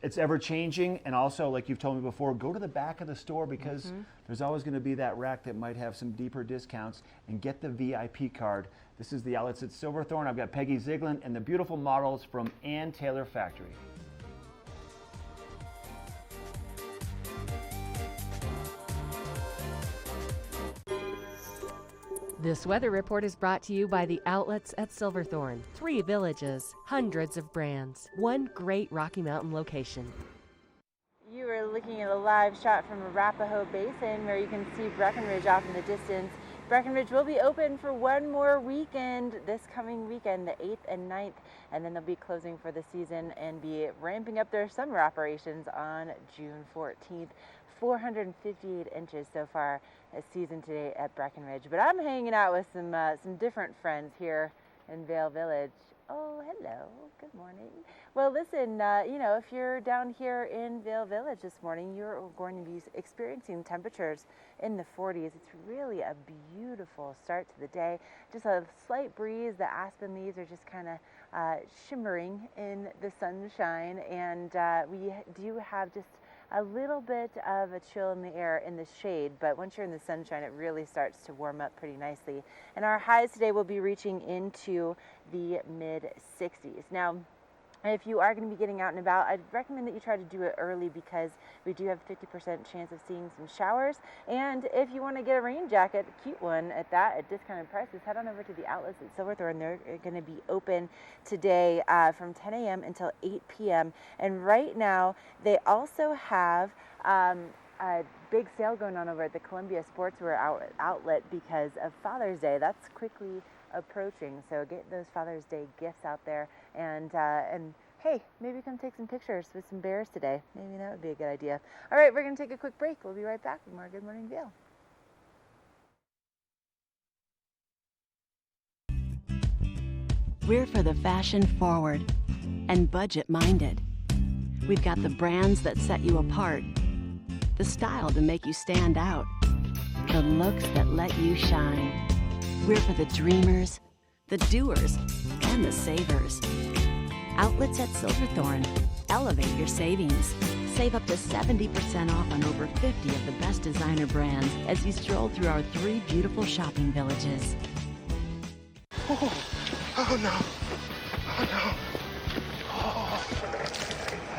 it's ever changing. And also, like you've told me before, go to the back of the store because there's always going to be that rack that might have some deeper discounts, and get the VIP card. This is the outlets at Silverthorne. I've got Peggy Ziegler and the beautiful models from Ann Taylor Factory. This weather report is brought to you by the outlets at Silverthorne. 3 villages, hundreds of brands, one great Rocky Mountain location. You are looking at a live shot from Arapahoe Basin where you can see Breckenridge off in the distance. Breckenridge will be open for one more weekend this coming weekend, the 8th and 9th, and then they'll be closing for the season and be ramping up their summer operations on June 14th. 458 inches so far this season today at Breckenridge. But I'm hanging out with some different friends here in Vail Village. Oh, hello. Good morning. Well, listen, you know, if you're down here in Vail Village this morning, you're going to be experiencing temperatures in the 40s. It's really a beautiful start to the day. Just a slight breeze. The aspen leaves are just kind of shimmering in the sunshine, and we do have just a little bit of a chill in the air in the shade, but once you're in the sunshine, it really starts to warm up pretty nicely. And our highs today will be reaching into the mid-60s. Now, if you are going to be getting out and about, I'd recommend that you try to do it early because we do have 50% chance of seeing some showers. And if you want to get a rain jacket, a cute one at that, at discounted prices, head on over to the outlets at Silverthorne. They're going to be open today from 10 a.m. until 8 p.m. And right now, they also have a big sale going on over at the Columbia Sportswear outlet because of Father's Day. That's quickly approaching, so get those Father's Day gifts out there, and hey, maybe come take some pictures with some bears today. Maybe that would be a good idea. All right, we're going to take a quick break. We'll be right back with more Good Morning Vail. We're for the fashion forward and budget minded. We've got the brands that set you apart, the style to make you stand out, the looks that let you shine. We're for the dreamers, the doers, and the savers. Outlets at Silverthorne. Elevate your savings. Save up to 70% off on over 50 of the best designer brands as you stroll through our 3 beautiful shopping villages. Oh no. Oh no. Oh.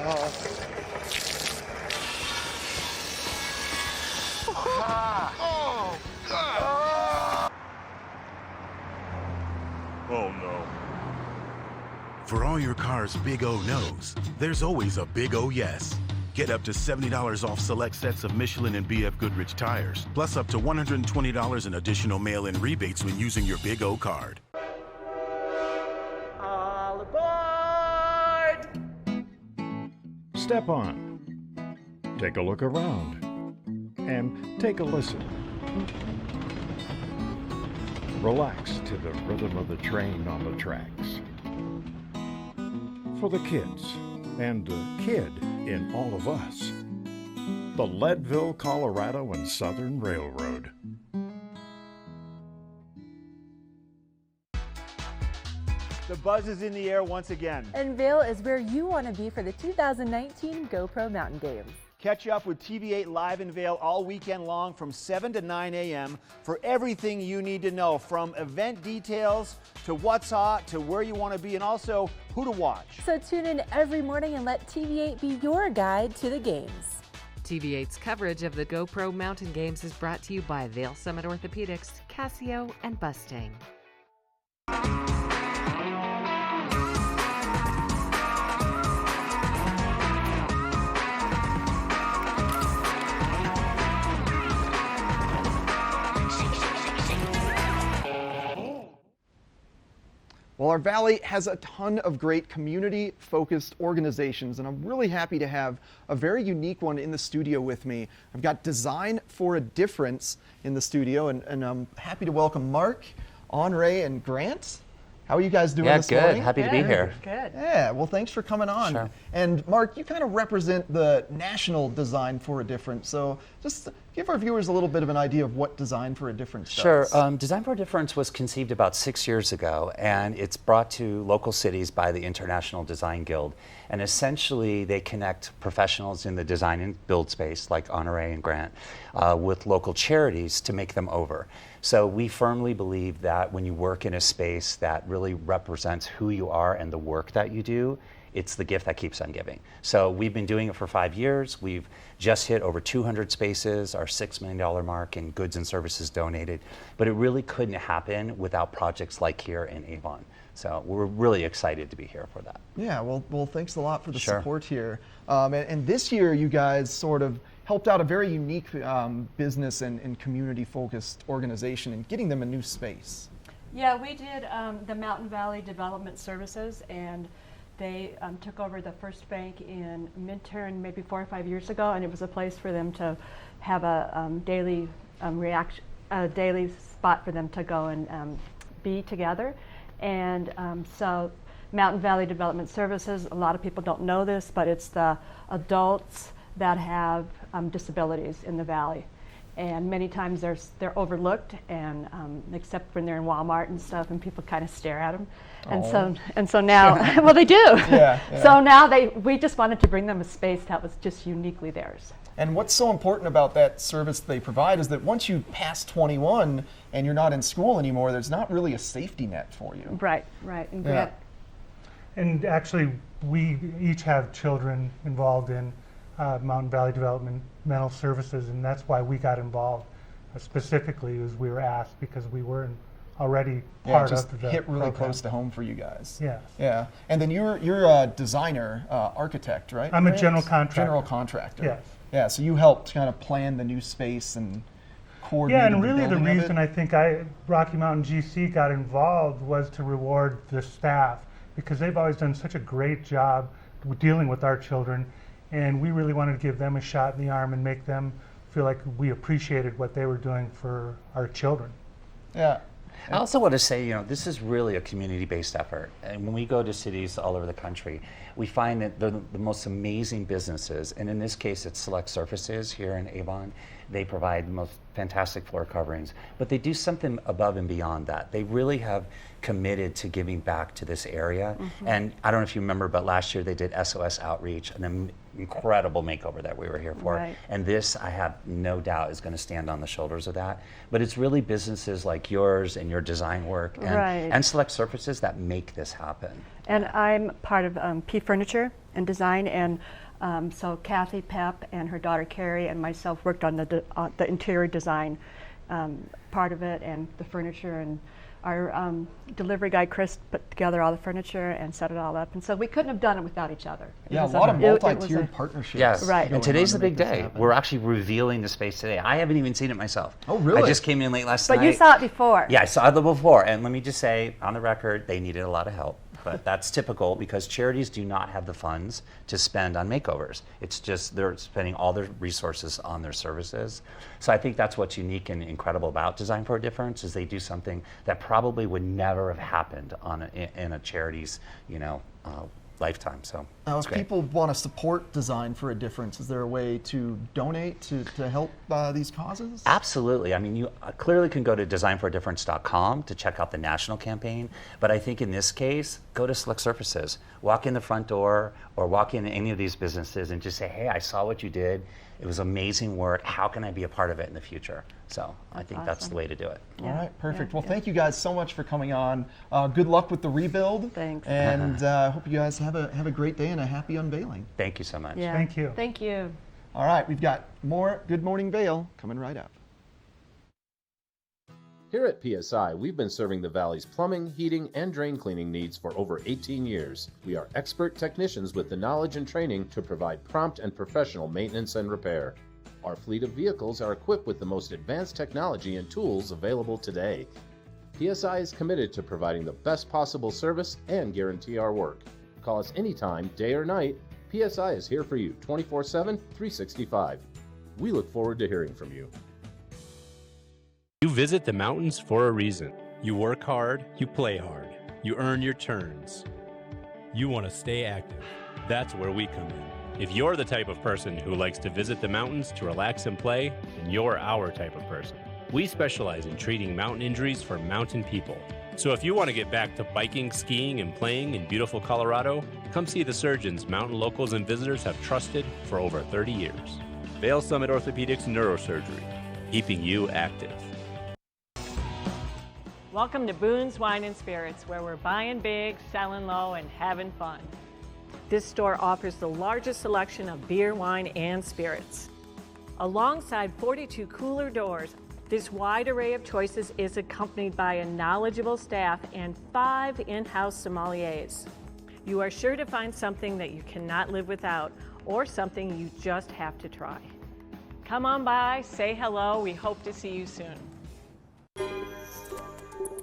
Oh. Oh. God. Oh no. For all your car's big O no's, there's always a big O yes. Get up to $70 off select sets of Michelin and BF Goodrich tires, plus up to $120 in additional mail-in rebates when using your Big O card. All aboard! Step on. Take a look around. And take a listen. Relax to the rhythm of the train on the tracks. For the kids, and a kid in all of us. The Leadville, Colorado and Southern Railroad. The buzz is in the air once again. And Vail is where you want to be for the 2019 GoPro Mountain Games. Catch up with TV8 Live in Vail all weekend long from 7 to 9 a.m. for everything you need to know, from event details to what's hot to where you want to be and also who to watch. So tune in every morning and let TV8 be your guide to the games. TV8's coverage of the GoPro Mountain Games is brought to you by Vail Summit Orthopedics, Casio, and Bustang. Well, our valley has a ton of great community-focused organizations, and I'm really happy to have a very unique one in the studio with me. I've got Design for a Difference in the studio, and I'm happy to welcome Mark, Henri, and Grant. How are you guys doing this morning? Yeah, good. Happy to be here. Good. Yeah, well, thanks for coming on. Sure. And Mark, you kind of represent the national Design for a Difference, so just give our viewers a little bit of an idea of what Design for a Difference does. Sure. Design for a Difference was conceived about 6 years ago, and it's brought to local cities by the International Design Guild. And essentially, they connect professionals in the design and build space, like Henri and Grant, with local charities to make them over. So we firmly believe that when you work in a space that really represents who you are and the work that you do, it's the gift that keeps on giving. So we've been doing it for 5 years. We've just hit over 200 spaces, our $6 million mark in goods and services donated. But it really couldn't happen without projects like here in Avon. So we're really excited to be here for that. Yeah, well, thanks a lot for the support here. And this year, you guys sort of helped out a very unique business and community-focused organization in getting them a new space. Yeah, we did the Mountain Valley Development Services, and They took over the First Bank in Minturn maybe 4 or 5 years ago, and it was a place for them to have a daily daily spot for them to go and be together. And so Mountain Valley Development Services, a lot of people don't know this, but it's the adults that have disabilities in the valley. And many times they're overlooked, and except when they're in Walmart and stuff, and people kind of stare at them. And so now, well, they do. Yeah. So now we just wanted to bring them a space that was just uniquely theirs. And what's so important about that service they provide is that once you pass 21 and you're not in school anymore, there's not really a safety net for you. Right. And Grant, And actually, we each have children involved in Mountain Valley Developmental Services, and that's why we got involved specifically, as we were asked, because we weren't already part of the hit really program. close to home for you guys. Yes. Yeah. And then you're a designer, architect, right? I'm a general contractor. General contractor. Yes. Yeah, so you helped kind of plan the new space and coordinate. Yeah, and really the reason I think Rocky Mountain GC got involved was to reward the staff, because they've always done such a great job dealing with our children, and we really wanted to give them a shot in the arm and make them feel like we appreciated what they were doing for our children. Yeah. I also want to say, this is really a community-based effort. And when we go to cities all over the country, we find that the most amazing businesses, and in this case it's Select Surfaces here in Avon, they provide the most fantastic floor coverings, but they do something above and beyond that. They really have committed to giving back to this area. Mm-hmm. And I don't know if you remember, but last year they did SOS Outreach, an incredible makeover that we were here for. Right. And this, I have no doubt, is going to stand on the shoulders of that. But it's really businesses like yours and your design work and Select Surfaces that make this happen. And I'm part of P Furniture and Design, and so Kathy Pepp and her daughter Carrie and myself worked on the interior design part of it, and the furniture, and our delivery guy Chris put together all the furniture and set it all up, and so we couldn't have done it without each other. Yeah, a lot of multi-tiered partnerships. Yes, right. And today's the big day. We're actually revealing the space today. I haven't even seen it myself. Oh, really? I just came in late last night. But you saw it before. Yeah, I saw it before, and let me just say, on the record, they needed a lot of help. But that's typical, because charities do not have the funds to spend on makeovers. It's just they're spending all their resources on their services. So I think that's what's unique and incredible about Design for a Difference, is they do something that probably would never have happened in a charity's lifetime. So now, if people want to support Design for a Difference, is there a way to donate to help these causes? Absolutely. I mean, you clearly can go to designforadifference.com to check out the national campaign, but I think in this case, go to Select Surfaces. Walk in the front door or walk into any of these businesses and just say, hey, I saw what you did. It was amazing work. How can I be a part of it in the future? So I think that's the way to do it. All right, perfect. Well, thank you guys so much for coming on. Good luck with the rebuild. Thanks. And I hope you guys have a great day and a happy unveiling. Thank you so much. Yeah. Thank you. Thank you. All right, we've got more Good Morning Vail coming right up. Here at PSI, we've been serving the Valley's plumbing, heating, and drain cleaning needs for over 18 years. We are expert technicians with the knowledge and training to provide prompt and professional maintenance and repair. Our fleet of vehicles are equipped with the most advanced technology and tools available today. PSI is committed to providing the best possible service and guarantee our work. Call us anytime, day or night. PSI is here for you 24/7, 365. We look forward to hearing from you. You visit the mountains for a reason. You work hard, you play hard, you earn your turns. You want to stay active. That's where we come in. If you're the type of person who likes to visit the mountains to relax and play, then you're our type of person. We specialize in treating mountain injuries for mountain people. So if you want to get back to biking, skiing, and playing in beautiful Colorado, come see the surgeons mountain locals and visitors have trusted for over 30 years. Vail Summit Orthopedics and Neurosurgery, keeping you active. Welcome to Boone's Wine and Spirits, where we're buying big, selling low, and having fun. This store offers the largest selection of beer, wine, and spirits. Alongside 42 cooler doors, this wide array of choices is accompanied by a knowledgeable staff and 5 in-house sommeliers. You are sure to find something that you cannot live without, or something you just have to try. Come on by, say hello, we hope to see you soon.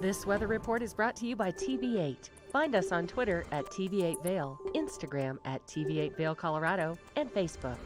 This weather report is brought to you by TV8. Find us on Twitter at TV8 Vail, Instagram at TV8 Vail Colorado, and Facebook.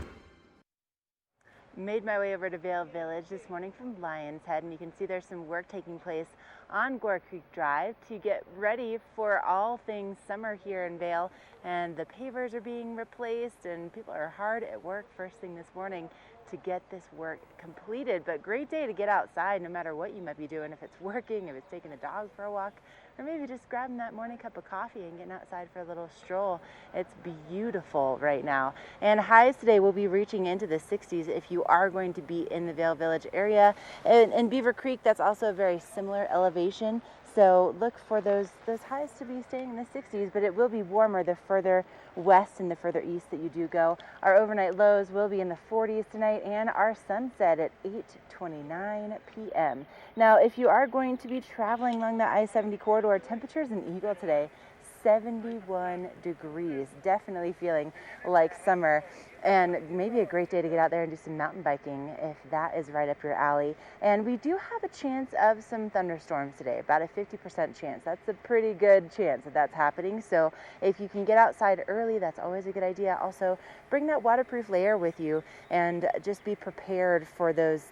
Made my way over to Vail Village this morning from Lion's Head, and you can see there's some work taking place on Gore Creek Drive to get ready for all things summer here in Vail. And the pavers are being replaced, and people are hard at work first thing this morning to get this work completed. But great day to get outside no matter what you might be doing, if it's working, if it's taking the dog for a walk, or maybe just grabbing that morning cup of coffee and getting outside for a little stroll. It's beautiful right now. And highs today will be reaching into the 60s if you are going to be in the Vail Village area. In Beaver Creek, that's also a very similar elevation. So look for those highs to be staying in the 60s, but it will be warmer the further west and the further east that you do go. Our overnight lows will be in the 40s tonight, and our sunset at 8:29 p.m. Now, if you are going to be traveling along the I-70 corridor, temperatures in Eagle today, 71 degrees, definitely feeling like summer, and maybe a great day to get out there and do some mountain biking if that is right up your alley. And we do have a chance of some thunderstorms today, about a 50% chance. That's a pretty good chance that that's happening. So if you can get outside early, that's always a good idea. Also, bring that waterproof layer with you and just be prepared for those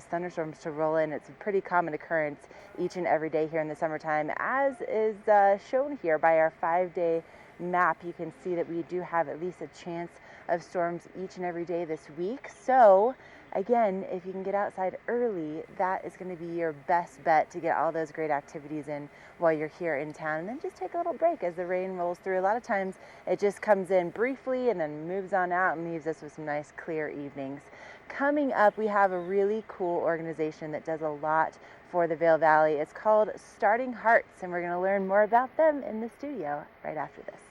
thunderstorms to roll in. It's a pretty common occurrence each and every day here in the summertime, as is shown here by our 5-day map. You can see that we do have at least a chance of storms each and every day this week. So again, if you can get outside early, that is going to be your best bet to get all those great activities in while you're here in town. And then just take a little break as the rain rolls through. A lot of times it just comes in briefly and then moves on out and leaves us with some nice clear evenings. Coming up, we have a really cool organization that does a lot for the Vail Valley. It's called Starting Hearts, and we're going to learn more about them in the studio right after this.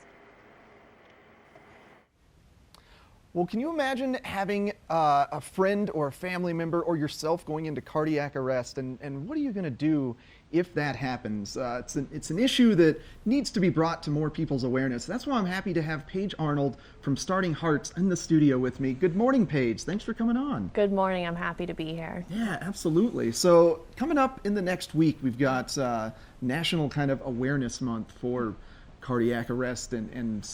Well, can you imagine having a friend or a family member or yourself going into cardiac arrest, and what are you going to do if that happens? It's an issue that needs to be brought to more people's awareness. That's why I'm happy to have Paige Arnold from Starting Hearts in the studio with me. Good morning, Paige. Thanks for coming on. Good morning. I'm happy to be here. Yeah, absolutely. So coming up in the next week, we've got National kind of Awareness Month for cardiac arrest and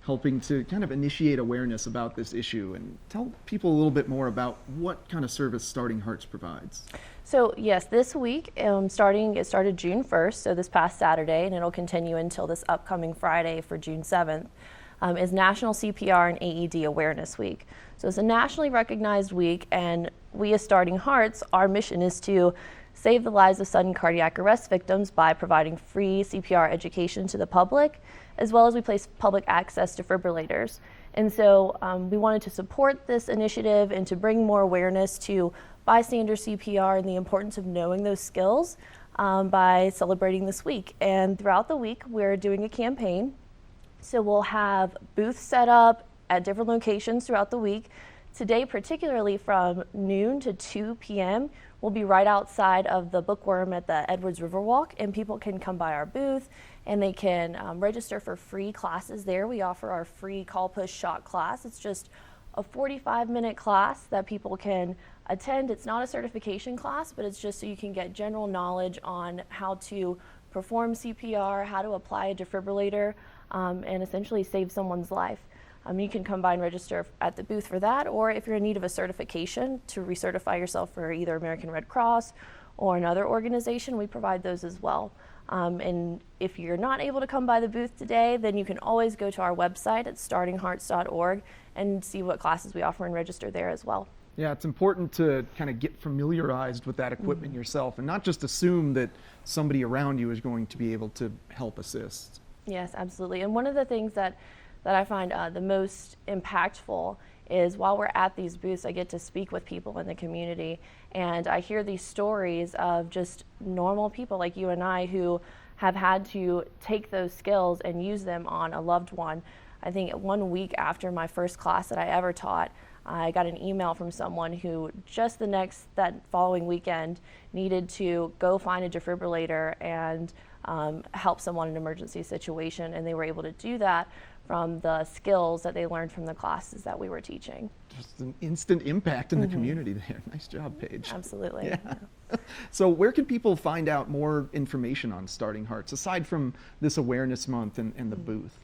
helping to kind of initiate awareness about this issue, and tell people a little bit more about what kind of service Starting Hearts provides. So yes, this week, it started June 1st, so this past Saturday, and it'll continue until this upcoming Friday for June 7th, is National CPR and AED Awareness Week. So it's a nationally recognized week, and we as Starting Hearts, our mission is to save the lives of sudden cardiac arrest victims by providing free CPR education to the public, as well as we place public access defibrillators. And so we wanted to support this initiative and to bring more awareness to bystander CPR and the importance of knowing those skills by celebrating this week. And throughout the week, we're doing a campaign. So we'll have booths set up at different locations throughout the week. Today, particularly from noon to 2 p.m., we'll be right outside of the Bookworm at the Edwards Riverwalk, and people can come by our booth and they can register for free classes there. We offer our free call push shot class. It's just a 45-minute class that people can attend. It's not a certification class, but it's just so you can get general knowledge on how to perform CPR, how to apply a defibrillator, and essentially save someone's life. You can come by and register at the booth for that, or if you're in need of a certification to recertify yourself for either American Red Cross or another organization, we provide those as well. And if you're not able to come by the booth today, then you can always go to our website at startinghearts.org and see what classes we offer and register there as well. Yeah, it's important to kind of get familiarized with that equipment yourself and not just assume that somebody around you is going to be able to help assist. Yes, absolutely. And one of the things that I find the most impactful is while we're at these booths, I get to speak with people in the community, and I hear these stories of just normal people like you and I who have had to take those skills and use them on a loved one. I think 1 week after my first class that I ever taught, I got an email from someone who just that following weekend needed to go find a defibrillator and help someone in an emergency situation, and they were able to do that from the skills that they learned from the classes that we were teaching. Just an instant impact in the community there. Nice job, Paige. Absolutely. Yeah. So where can people find out more information on Starting Hearts, aside from this awareness month and the booth?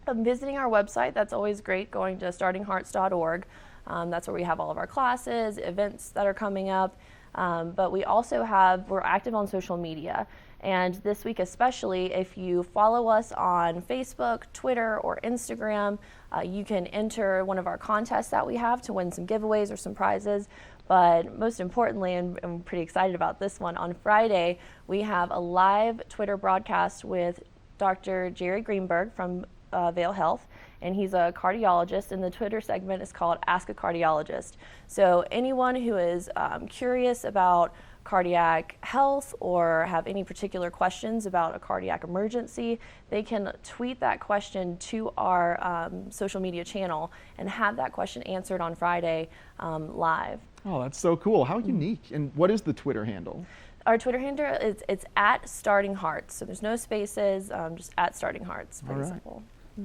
Visiting our website, that's always great, going to startinghearts.org. That's where we have all of our classes, events that are coming up. But we also we're active on social media. And this week especially, if you follow us on Facebook, Twitter, or Instagram, you can enter one of our contests that we have to win some giveaways or some prizes. But most importantly, and I'm pretty excited about this one, on Friday, we have a live Twitter broadcast with Dr. Jerry Greenberg from Vail Health, and he's a cardiologist, and the Twitter segment is called Ask a Cardiologist. So anyone who is curious about cardiac health or have any particular questions about a cardiac emergency, they can tweet that question to our social media channel and have that question answered on Friday live. Oh, that's so cool. How unique. And what is the Twitter handle? Our Twitter handle is it's at Starting Hearts. So there's no spaces, just at Starting Hearts. Pretty simple.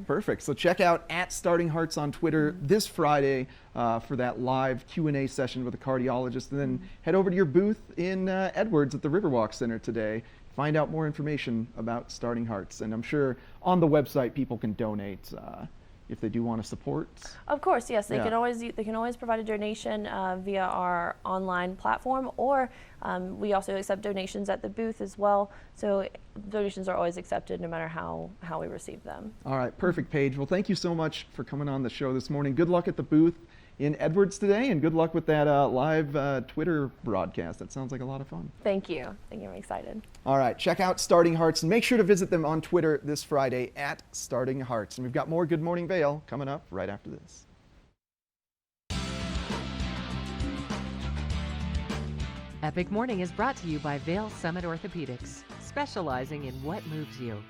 Perfect. So check out at Starting Hearts on Twitter this Friday for that live Q&A session with a cardiologist, and then head over to your booth in Edwards at the Riverwalk Center today. Find out more information about Starting Hearts, and I'm sure on the website people can donate if they do want to support. Of course, yes. They can always provide a donation via our online platform, or we also accept donations at the booth as well. So donations are always accepted no matter how we receive them. All right, perfect, Paige. Well, thank you so much for coming on the show this morning. Good luck at the booth in Edwards today, and good luck with that live Twitter broadcast. That sounds like a lot of fun. Thank you. I'm excited. All right, check out Starting Hearts, and make sure to visit them on Twitter this Friday at Starting Hearts. And we've got more Good Morning Vail coming up right after this. Epic Morning is brought to you by Vail Summit Orthopedics, specializing in what moves you.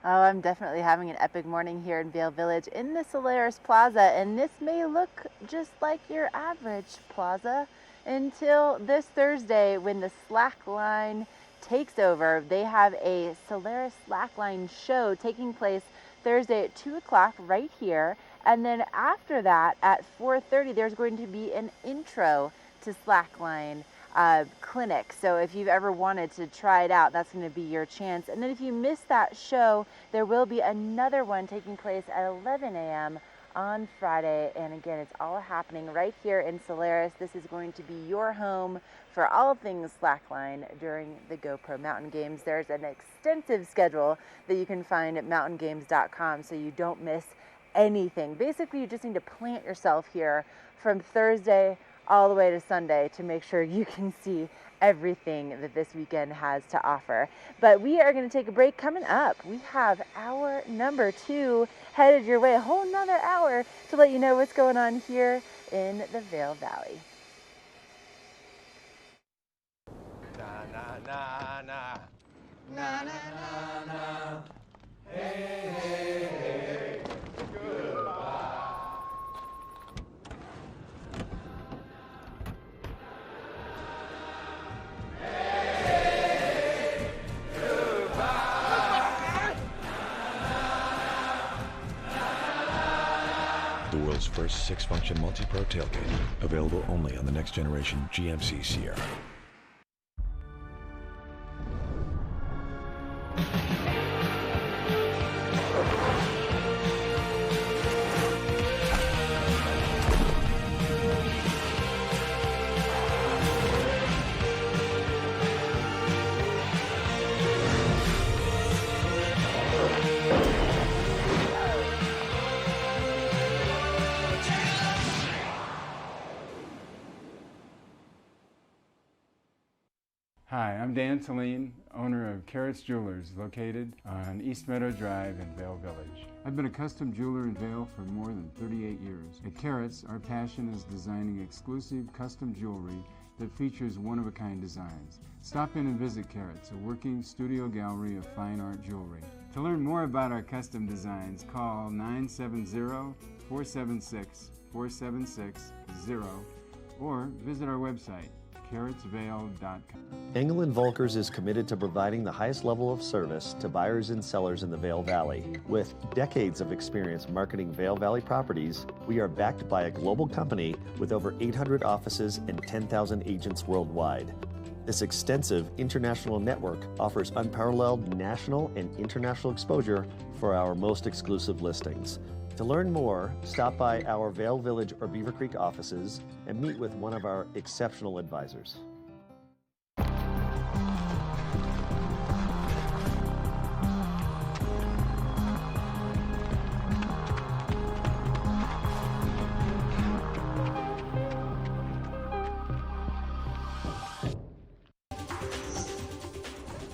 Oh, I'm definitely having an epic morning here in Vail Village in the Solaris Plaza, and this may look just like your average plaza until this Thursday when the Slackline takes over. They have a Solaris Slackline show taking place Thursday at 2 o'clock right here, and then after that at 4:30 there's going to be an intro to Slackline clinic. So if you've ever wanted to try it out, that's going to be your chance. And then if you miss that show, there will be another one taking place at 11 a.m. on Friday. And again, it's all happening right here in Solaris. This is going to be your home for all things Slackline during the GoPro Mountain Games. There's an extensive schedule that you can find at mountaingames.com so you don't miss anything. Basically, you just need to plant yourself here from Thursday all the way to Sunday to make sure you can see everything that this weekend has to offer. But we are going to take a break. Coming up, we have hour number 2 headed your way, a whole nother hour to let you know what's going on here in the Vail Valley. Na na na na na na na na. Hey hey hey. Goodbye. The world's first 6-function multi-pro tailgate, available only on the next generation GMC Sierra. Hi, I'm Dan Saline, owner of Carrots Jewelers, located on East Meadow Drive in Vail Village. I've been a custom jeweler in Vail for more than 38 years. At Carrots, our passion is designing exclusive custom jewelry that features one-of-a-kind designs. Stop in and visit Carrots, a working studio gallery of fine art jewelry. To learn more about our custom designs, call 970-476-4760 or visit our website, carrotsvale.com. Engel & Volkers is committed to providing the highest level of service to buyers and sellers in the Vail Valley. With decades of experience marketing Vail Valley properties, we are backed by a global company with over 800 offices and 10,000 agents worldwide. This extensive international network offers unparalleled national and international exposure for our most exclusive listings. To learn more, stop by our Vail Village or Beaver Creek offices and meet with one of our exceptional advisors.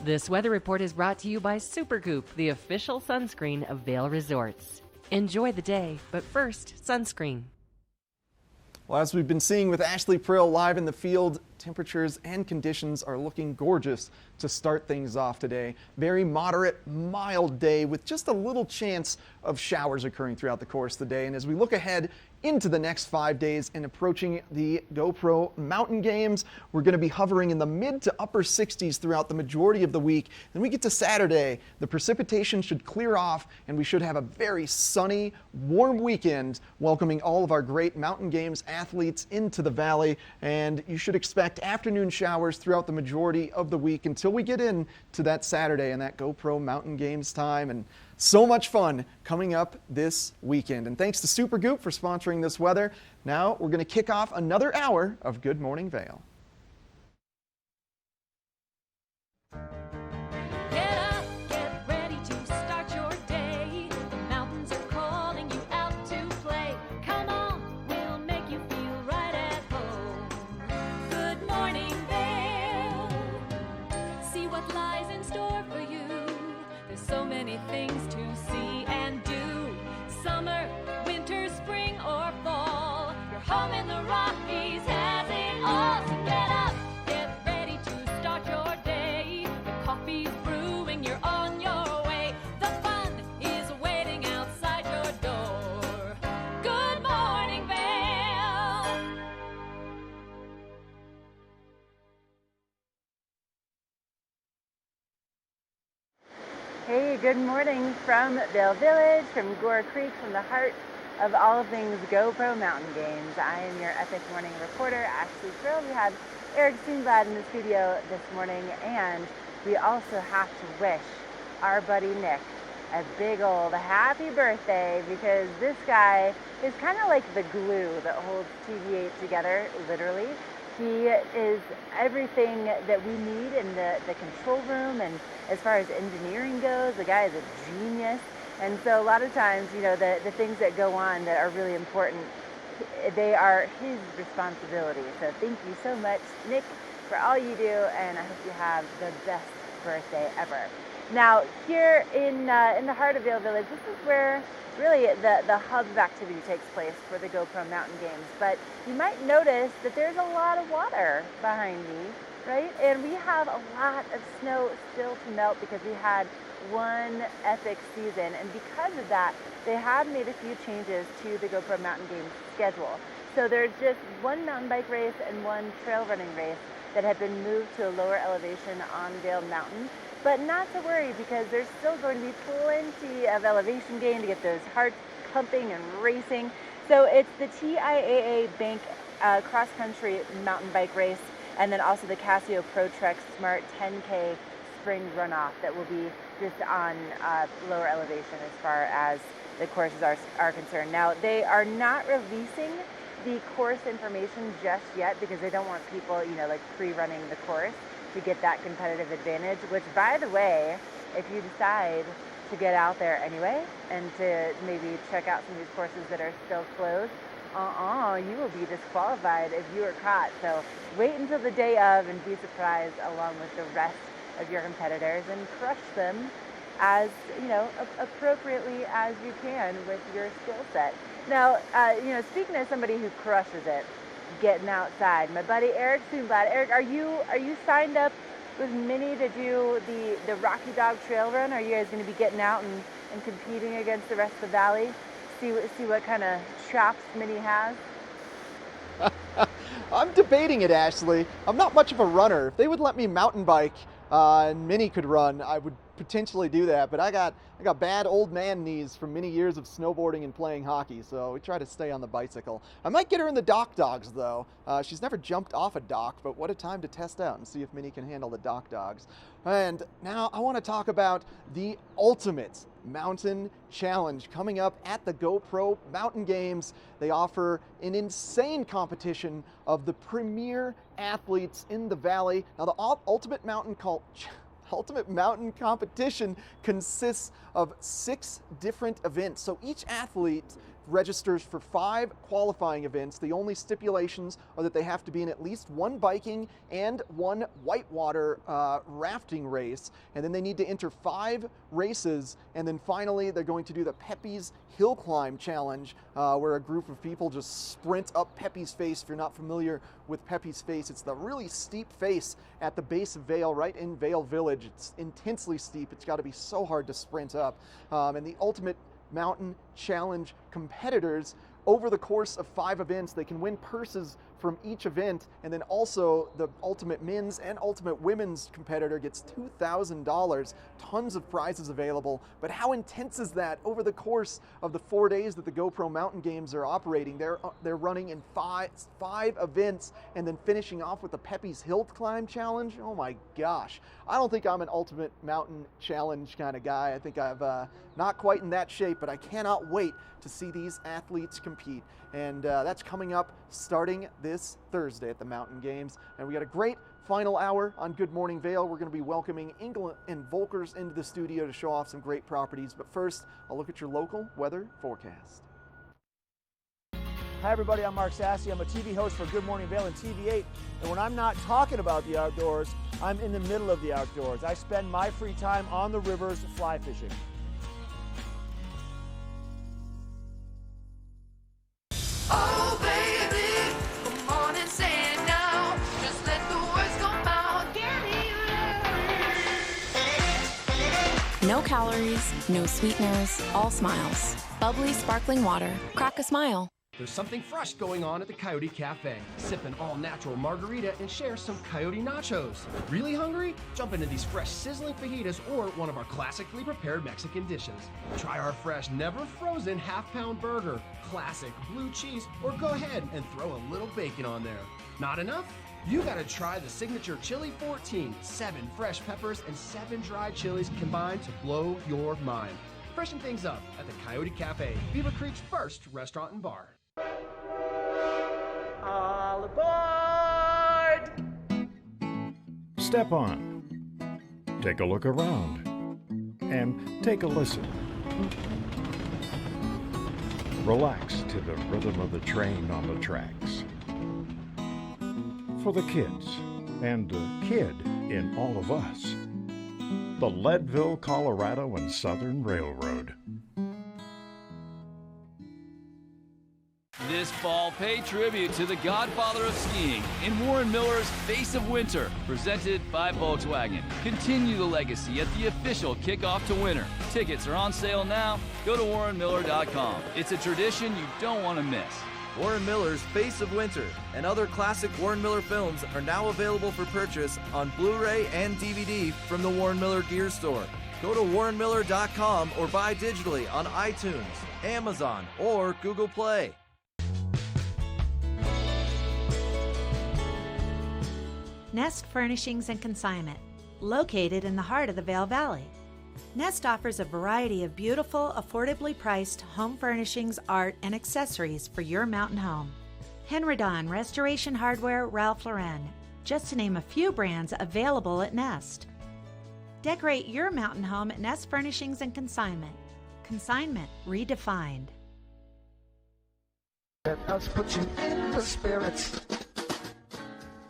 This weather report is brought to you by Supergoop, the official sunscreen of Vail Resorts. Enjoy the day, but first, sunscreen. Well, as we've been seeing with Ashley Prill live in the field, temperatures and conditions are looking gorgeous to start things off today. Very moderate, mild day with just a little chance of showers occurring throughout the course of the day. And as we look ahead into the next 5 days and approaching the GoPro Mountain Games, we're going to be hovering in the mid to upper 60s throughout the majority of the week. Then we get to Saturday, the precipitation should clear off and we should have a very sunny, warm weekend welcoming all of our great Mountain Games athletes into the valley. And you should expect afternoon showers throughout the majority of the week until we get into that Saturday and that GoPro Mountain Games time. And so much fun coming up this weekend. And thanks to Supergoop for sponsoring this weather. Now we're going to kick off another hour of Good Morning Vail. Get up, get ready to start your day. The mountains are calling you out to play. Come on, we'll make you feel right at home. Good morning, Vail. See what lies in store for you. There's so many things to see and do. Summer, winter, spring, or fall. Your home in the Rockies has it all. So get up, get ready to start your day. The coffee's brewing, you're on your way. The fun is waiting outside your door. Good morning, Vail. Hey, good morning from Vail Village, from Gore Creek, from the heart of all things GoPro Mountain Games. I am your Epic Morning reporter, Ashley Prill. We have Eric Steenblad in the studio this morning, and we also have to wish our buddy Nick a big old happy birthday, because this guy is kind of like the glue that holds TV8 together, literally. He is everything that we need in the control room, and as far as engineering goes, the guy is a genius. And so a lot of times, you know, the things that go on that are really important, they are his responsibility. So thank you so much, Nick, for all you do, and I hope you have the best birthday ever. Now, here in the heart of Vail Village, this is where really the hub of activity takes place for the GoPro Mountain Games. But you might notice that there's a lot of water behind me, right? And we have a lot of snow still to melt because we had one epic season. And because of that, they have made a few changes to the GoPro Mountain Games schedule. So there's just one mountain bike race and one trail running race that have been moved to a lower elevation on Vail Mountain. But not to worry, because there's still going to be plenty of elevation gain to get those hearts pumping and racing. So it's the TIAA Bank cross-country mountain bike race, and then also the Casio Pro Trek Smart 10K spring runoff that will be just on lower elevation as far as the courses are concerned. Now, they are not releasing the course information just yet because they don't want people, you know, like pre-running the course to get that competitive advantage, which, by the way, if you decide to get out there anyway and to maybe check out some of these courses that are still closed, you will be disqualified if you are caught. So wait until the day of and be surprised along with the rest of your competitors and crush them as, you know, appropriately as you can with your skill set. Now, you know, speaking as somebody who crushes it, getting outside, my buddy Eric Steenblad. Eric, are you signed up with Minnie to do the Rocky Dog Trail Run? Are you guys going to be getting out and competing against the rest of the valley? See what kind of chops Minnie has? I'm debating it, Ashley. I'm not much of a runner. If they would let me mountain bike and Minnie could run, I would potentially do that. But I got bad old man knees from many years of snowboarding and playing hockey, so we try to stay on the bicycle. I might get her in the dock dogs, though. She's never jumped off a dock, but what a time to test out and see if Minnie can handle the dock dogs. And now I want to talk about the ultimate mountain challenge coming up at the GoPro Mountain Games. They offer an insane competition of the premier athletes in the valley. Now, the ultimate mountain competition consists of 6 different events. So each athlete registers for 5 qualifying events. The only stipulations are that they have to be in at least 1 biking and 1 whitewater rafting race. And then they need to enter 5 races. And then finally, they're going to do the Pepe's Hill Climb Challenge, where a group of people just sprint up Pepe's Face. If you're not familiar with Pepe's Face, it's the really steep face at the base of Vail, right in Vail Village. It's intensely steep. It's got to be so hard to sprint up. And the ultimate mountain challenge competitors, over the course of 5 events, they can win purses from each event, and then also the ultimate men's and ultimate women's competitor gets $2,000. Tons of prizes available. But how intense is that over the course of the 4 days that the GoPro Mountain Games are operating? They're running in five events and then finishing off with the Pepe's Hill Climb Challenge. Oh my gosh. I don't think I'm an ultimate mountain challenge kind of guy. I think I've not quite in that shape, but I cannot wait to see these athletes compete. And that's coming up starting this Thursday at the Mountain Games. And we got a great final hour on Good Morning Vail. We're going to be welcoming England and Volkers into the studio to show off some great properties. But first, I'll look at your local weather forecast. Hi everybody, I'm Mark Sassy. I'm a TV host for Good Morning Vail and TV8. And when I'm not talking about the outdoors, I'm in the middle of the outdoors. I spend my free time on the rivers fly fishing. Oh baby, come on and say it now. Just let the words come out. No calories, no sweeteners, all smiles. Bubbly, sparkling water. Crack a smile. There's something fresh going on at the Coyote Cafe. Sip an all-natural margarita and share some Coyote nachos. Really hungry? Jump into these fresh sizzling fajitas or one of our classically prepared Mexican dishes. Try our fresh, never frozen half-pound burger, classic blue cheese, or go ahead and throw a little bacon on there. Not enough? You gotta try the signature Chili 14, 7 fresh peppers and 7 dried chilies combined to blow your mind. Freshen things up at the Coyote Cafe, Beaver Creek's first restaurant and bar. All aboard! Step on. Take a look around. And take a listen. Relax to the rhythm of the train on the tracks. For the kids, and the kid in all of us. The Leadville, Colorado and Southern Railroad. This fall, pay tribute to the godfather of skiing in Warren Miller's Face of Winter, presented by Volkswagen. Continue the legacy at the official kickoff to winter. Tickets are on sale now. Go to warrenmiller.com. It's a tradition you don't want to miss. Warren Miller's Face of Winter and other classic Warren Miller films are now available for purchase on Blu-ray and DVD from the Warren Miller Gear Store. Go to warrenmiller.com or buy digitally on iTunes, Amazon, or Google Play. Nest Furnishings and Consignment, located in the heart of the Vail Valley. Nest offers a variety of beautiful, affordably priced home furnishings, art, and accessories for your mountain home. Henredon, Restoration Hardware, Ralph Lauren, just to name a few brands available at Nest. Decorate your mountain home at Nest Furnishings and Consignment. Consignment redefined. Let's put you in the spirits.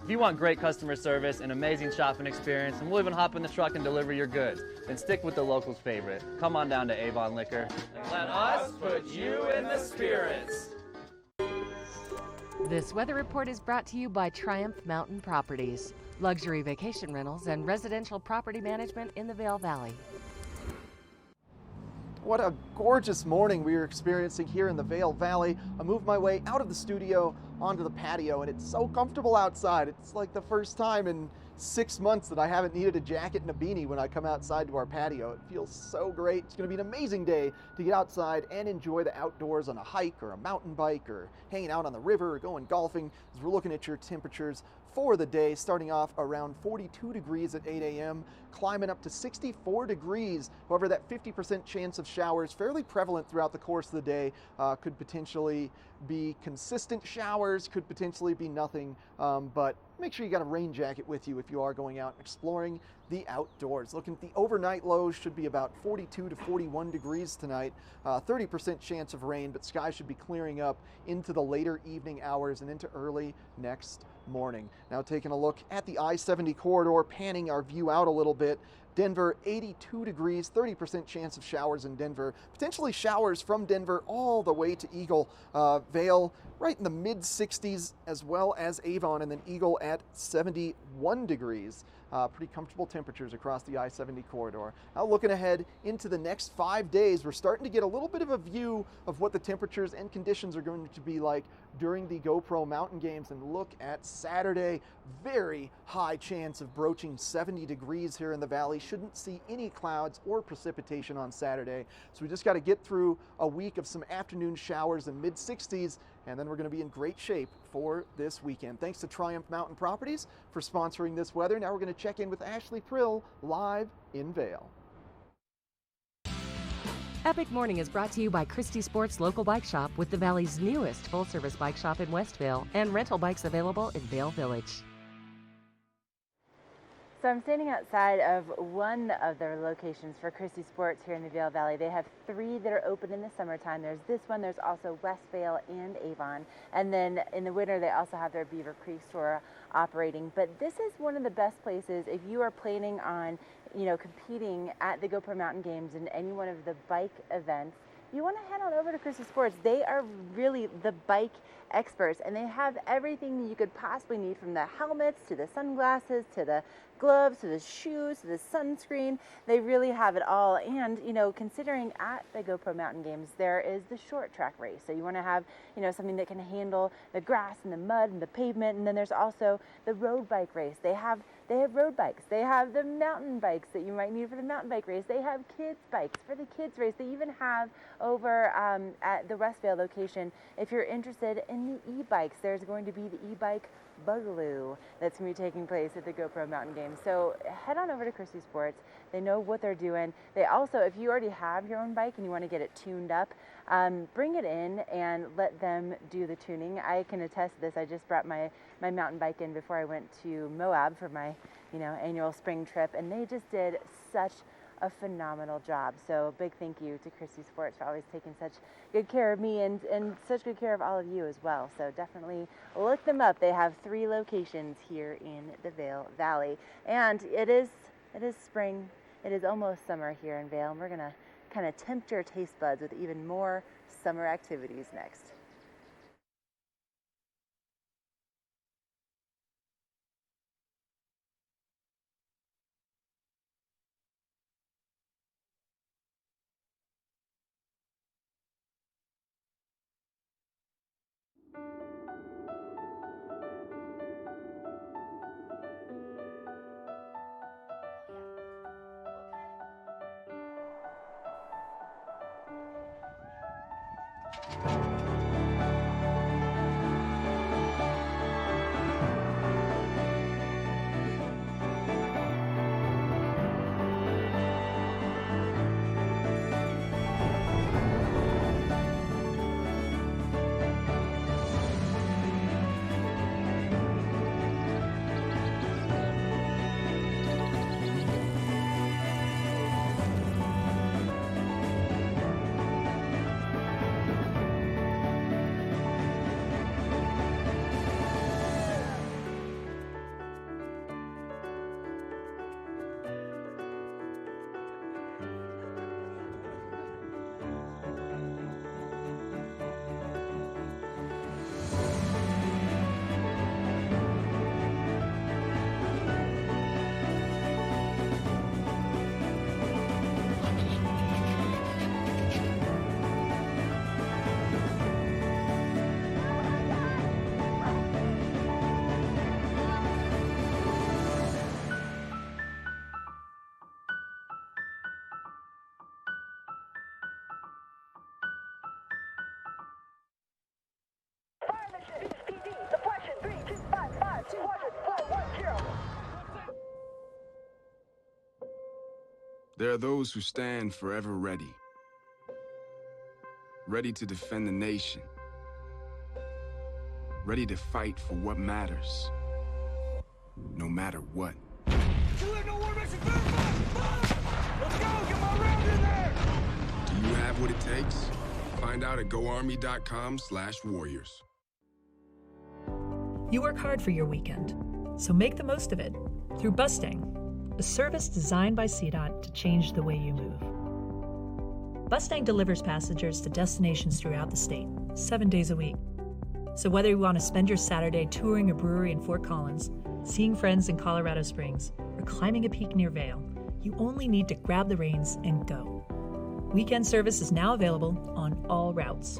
If you want great customer service and amazing shopping experience, and we'll even hop in the truck and deliver your goods, then stick with the locals' favorite. Come on down to Avon Liquor. Let us put you in the spirits. This weather report is brought to you by Triumph Mountain Properties, luxury vacation rentals and residential property management in the Vail Valley. What a gorgeous morning we are experiencing here in the Vail Valley. I moved my way out of the studio onto the patio, and it's so comfortable outside. It's like the first time in 6 months that I haven't needed a jacket and a beanie when I come outside to our patio. It feels so great. It's going to be an amazing day to get outside and enjoy the outdoors on a hike or a mountain bike or hanging out on the river or going golfing, as we're looking at your temperatures for the day, starting off around 42 degrees at 8 a.m., climbing up to 64 degrees. However, that 50% chance of showers, fairly prevalent throughout the course of the day, could potentially be consistent showers, could potentially be nothing, but make sure you got a rain jacket with you if you are going out exploring the outdoors. Looking at the overnight lows, should be about 42 to 41 degrees tonight, 30% chance of rain, but skies should be clearing up into the later evening hours and into early next morning. Now taking a look at the I-70 corridor, panning our view out a little bit. Denver, 82 degrees, 30% chance of showers in Denver. Potentially showers from Denver all the way to Eagle. Vail, right in the mid-60s, as well as Avon, and then Eagle at 71 degrees. Pretty comfortable temperatures across the I-70 corridor. Now looking ahead into the next 5 days, we're starting to get a little bit of a view of what the temperatures and conditions are going to be like during the GoPro Mountain Games. And look at Saturday, very high chance of broaching 70 degrees here in the valley. Shouldn't see any clouds or precipitation on Saturday. So we just got to get through a week of some afternoon showers in mid-60s, and then we're going to be in great shape for this weekend. Thanks to Triumph Mountain Properties for sponsoring this weather. Now we're going to check in with Ashley Prill live in Vail. Epic Morning is brought to you by Christie Sports Local Bike Shop, with the Valley's newest full-service bike shop in Westvale and rental bikes available in Vail Village. So I'm standing outside of one of their locations for Christie Sports here in the Vail Valley. They have 3 that are open in the summertime. There's this one, there's also Westvale and Avon. And then in the winter, they also have their Beaver Creek store operating. But this is one of the best places if you are planning on, competing at the GoPro Mountain Games in any one of the bike events. You want to head on over to Christie Sports. They are really the bike experts, and they have everything you could possibly need, from the helmets to the sunglasses to the gloves to the shoes to the sunscreen. They really have it all. And considering at the GoPro Mountain Games there is the short track race, so you want to have something that can handle the grass and the mud and the pavement. And then there's also the road bike race. They have road bikes. They have the mountain bikes that you might need for the mountain bike race. They have kids bikes for the kids race. They even have over at the Westvale location, if you're interested in the e-bikes, there's going to be the e-bike Boogaloo that's going to be taking place at the GoPro Mountain Games. So head on over to Christie Sports. They know what they're doing. They also, if you already have your own bike and you want to get it tuned up, bring it in and let them do the tuning. I can attest to this. I just brought my mountain bike in before I went to Moab for my annual spring trip, and they just did such a phenomenal job. So big thank you to Christie Sports for always taking such good care of me and such good care of all of you as well. So definitely look them up. They have 3 locations here in the Vail Valley, and it is spring. It is almost summer here in Vail, and we're gonna kind of tempt your taste buds with even more summer activities next. There are those who stand forever ready. Ready to defend the nation. Ready to fight for what matters. No matter what. Do you have what it takes? Find out at goarmy.com/warriors. You work hard for your weekend, so make the most of it through Bustang, a service designed by CDOT to change the way you move. Bustang delivers passengers to destinations throughout the state, 7 days a week. So whether you want to spend your Saturday touring a brewery in Fort Collins, seeing friends in Colorado Springs, or climbing a peak near Vail, you only need to grab the reins and go. Weekend service is now available on all routes.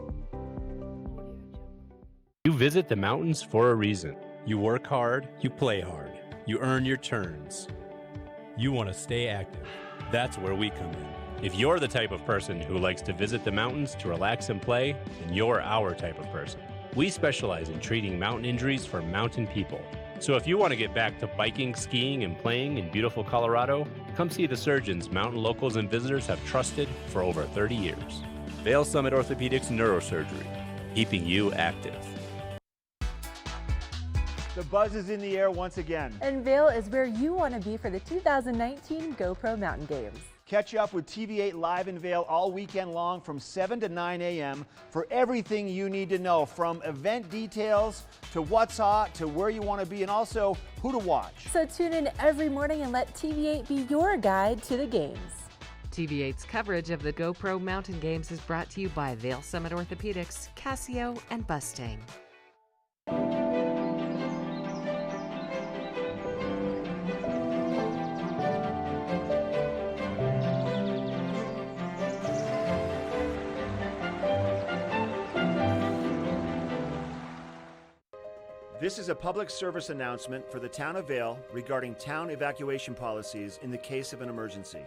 You visit the mountains for a reason. You work hard, you play hard, you earn your turns. You want to stay active. That's where we come in. If you're the type of person who likes to visit the mountains to relax and play, then you're our type of person. We specialize in treating mountain injuries for mountain people. So if you want to get back to biking, skiing, and playing in beautiful Colorado, come see the surgeons mountain locals and visitors have trusted for over 30 years. Vail Summit Orthopedics Neurosurgery, keeping you active. The buzz is in the air once again. And Vail is where you want to be for the 2019 GoPro Mountain Games. Catch up with TV8 Live in Vail all weekend long from 7 to 9 a.m. for everything you need to know, from event details to what's hot to where you want to be and also who to watch. So tune in every morning and let TV8 be your guide to the games. TV8's coverage of the GoPro Mountain Games is brought to you by Vail Summit Orthopedics, Casio, and Bustang. This is a public service announcement for the town of Vail regarding town evacuation policies in the case of an emergency.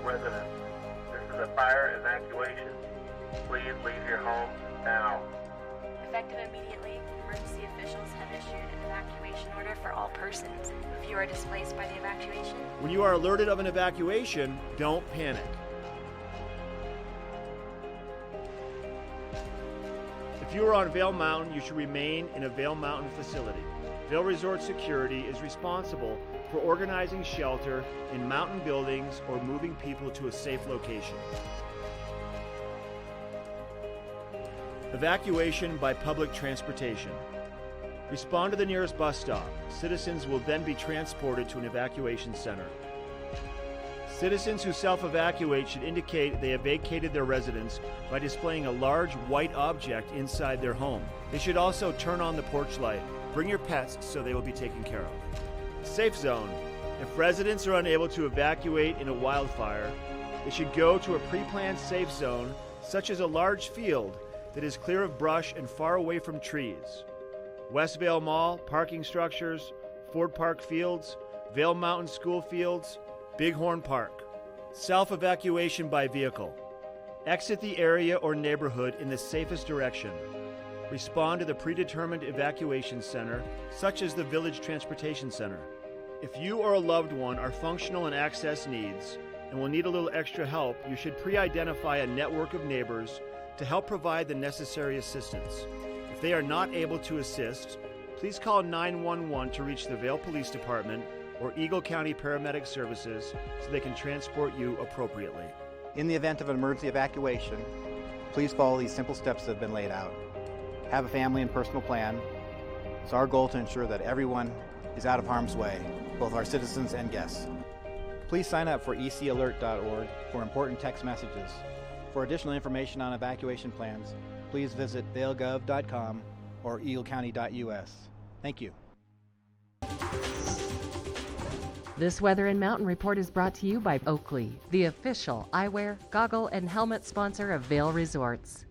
Residents, this is a fire evacuation. Please leave your home now. Effective immediately, emergency officials have issued an evacuation order for all persons. If you are displaced by the evacuation, When you are alerted of an evacuation, don't panic. If you are on Vail Mountain, you should remain in a Vail Mountain facility. Vail Resort Security is responsible for organizing shelter in mountain buildings or moving people to a safe location. Evacuation by public transportation. Respond to the nearest bus stop. Citizens will then be transported to an evacuation center. Citizens who self-evacuate should indicate they have vacated their residence by displaying a large white object inside their home. They should also turn on the porch light. Bring your pets so they will be taken care of. Safe zone. If residents are unable to evacuate in a wildfire, they should go to a pre-planned safe zone, such as a large field that is clear of brush and far away from trees. West Vail Mall, parking structures, Ford Park Fields, Vail Mountain School Fields, Bighorn Park. Self-evacuation by vehicle. Exit the area or neighborhood in the safest direction. Respond to the predetermined evacuation center, such as the Village Transportation Center. If you or a loved one are functional and access needs and will need a little extra help, you should pre-identify a network of neighbors to help provide the necessary assistance. If they are not able to assist, please call 911 to reach the Vail Police Department or Eagle County Paramedic Services so they can transport you appropriately. In the event of an emergency evacuation, please follow these simple steps that have been laid out. Have a family and personal plan. It's our goal to ensure that everyone is out of harm's way, both our citizens and guests. Please sign up for ecalert.org for important text messages. For additional information on evacuation plans, please visit vailgov.com or eaglecounty.us. Thank you. This Weather and Mountain Report is brought to you by Oakley, the official eyewear, goggle, and helmet sponsor of Vail Resorts.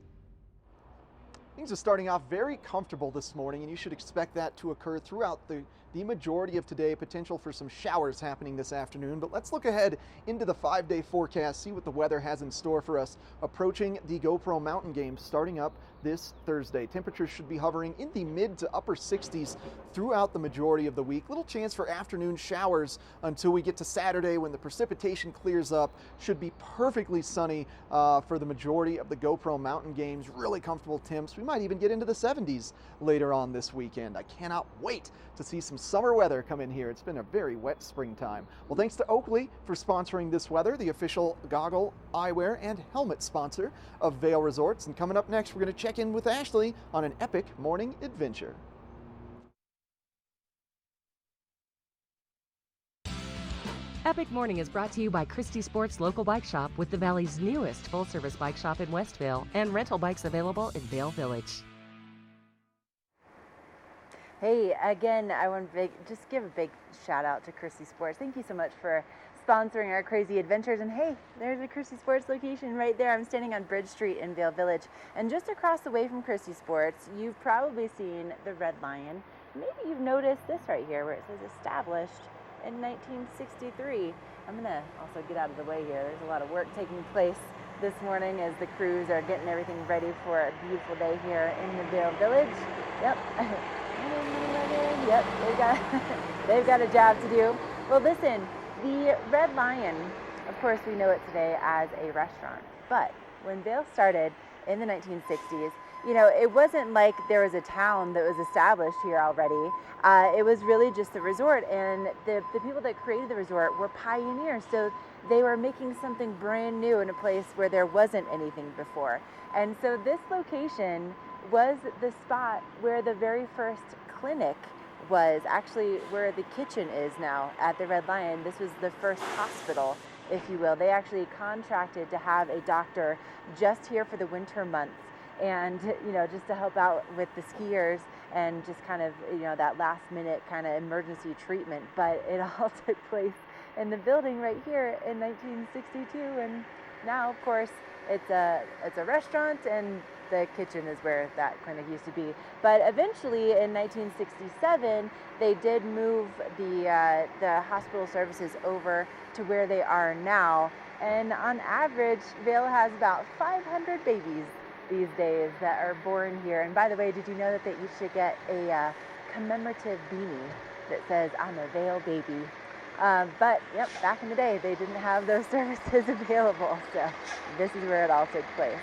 Things are starting off very comfortable this morning, and you should expect that to occur throughout the majority of today. Potential for some showers happening this afternoon. But let's look ahead into the 5-day forecast, see what the weather has in store for us approaching the GoPro Mountain Games starting up this Thursday. Temperatures should be hovering in the mid to upper 60s throughout the majority of the week. Little chance for afternoon showers until we get to Saturday when the precipitation clears up. Should be perfectly sunny for the majority of the GoPro Mountain Games. Really comfortable temps. We might even get into the 70s later on this weekend. I cannot wait to see some summer weather come in here. It's been a very wet springtime. Well, thanks to Oakley for sponsoring this weather, the official goggle, eyewear, and helmet sponsor of Vail Resorts. And coming up next, we're going to check in with Ashley on an epic morning adventure. Epic Morning is brought to you by Christie Sports Local Bike Shop, with the Valley's newest full-service bike shop in Westvale and rental bikes available in Vail Village. Hey, again, I want to just give a big shout out to Christie Sports. Thank you so much for sponsoring our crazy adventures. And hey, there's a Christie Sports location right there. I'm standing on Bridge Street in Vail Village. And just across the way from Christie Sports, you've probably seen the Red Lion. Maybe you've noticed this right here where it says established in 1963. I'm going to also get out of the way here. There's a lot of work taking place this morning as the crews are getting everything ready for a beautiful day here in the Vail Village. Yep. Yep, they've got a job to do. Well, listen, the Red Lion, of course, we know it today as a restaurant. But when Vail started in the 1960s, you know, it wasn't like there was a town that was established here already. It was really just a resort, and the people that created the resort were pioneers. So they were making something brand new in a place where there wasn't anything before. And so this location was the spot where the very first clinic was, actually where the kitchen is now at the Red Lion. This was the first hospital, if you will. They actually contracted to have a doctor just here for the winter months, and you know, just to help out with the skiers and just kind of, you know, that last minute kind of emergency treatment. But it all took place in the building right here in 1962, and now of course it's a restaurant, and the kitchen is where that clinic used to be. But eventually in 1967, they did move the hospital services over to where they are now. And on average, Vail has about 500 babies these days that are born here. And by the way, did you know that they each should get a commemorative beanie that says, "I'm a Vail baby"? But yep, back in the day, they didn't have those services available. So this is where it all took place.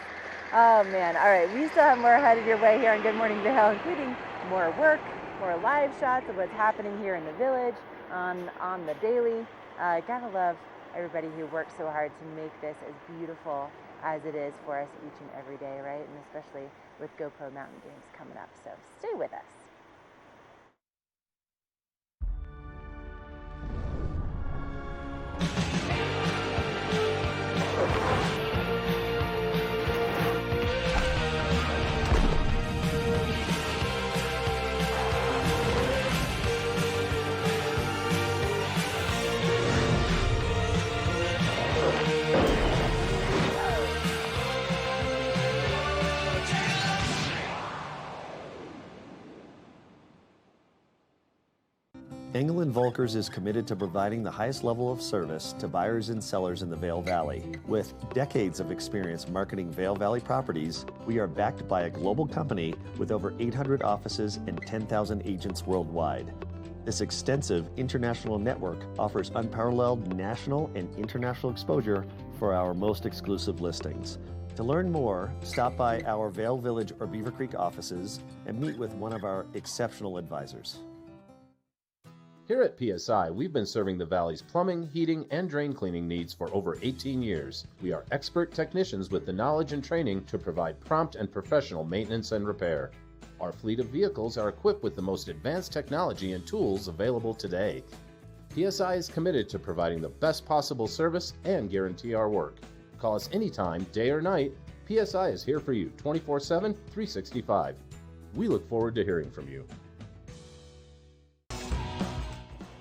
Oh man, all right, we still have more headed your way here on Good Morning Vail, including more work, more live shots of what's happening here in the village on the daily. Gotta love everybody who works so hard to make this as beautiful as it is for us each and every day, right? And especially with GoPro Mountain Games coming up, so stay with us. Engel & Volkers is committed to providing the highest level of service to buyers and sellers in the Vail Valley. With decades of experience marketing Vail Valley properties, we are backed by a global company with over 800 offices and 10,000 agents worldwide. This extensive international network offers unparalleled national and international exposure for our most exclusive listings. To learn more, stop by our Vail Village or Beaver Creek offices and meet with one of our exceptional advisors. Here at PSI, we've been serving the Valley's plumbing, heating, and drain cleaning needs for over 18 years. We are expert technicians with the knowledge and training to provide prompt and professional maintenance and repair. Our fleet of vehicles are equipped with the most advanced technology and tools available today. PSI is committed to providing the best possible service and guarantee our work. Call us anytime, day or night. PSI is here for you 24/7, 365. We look forward to hearing from you.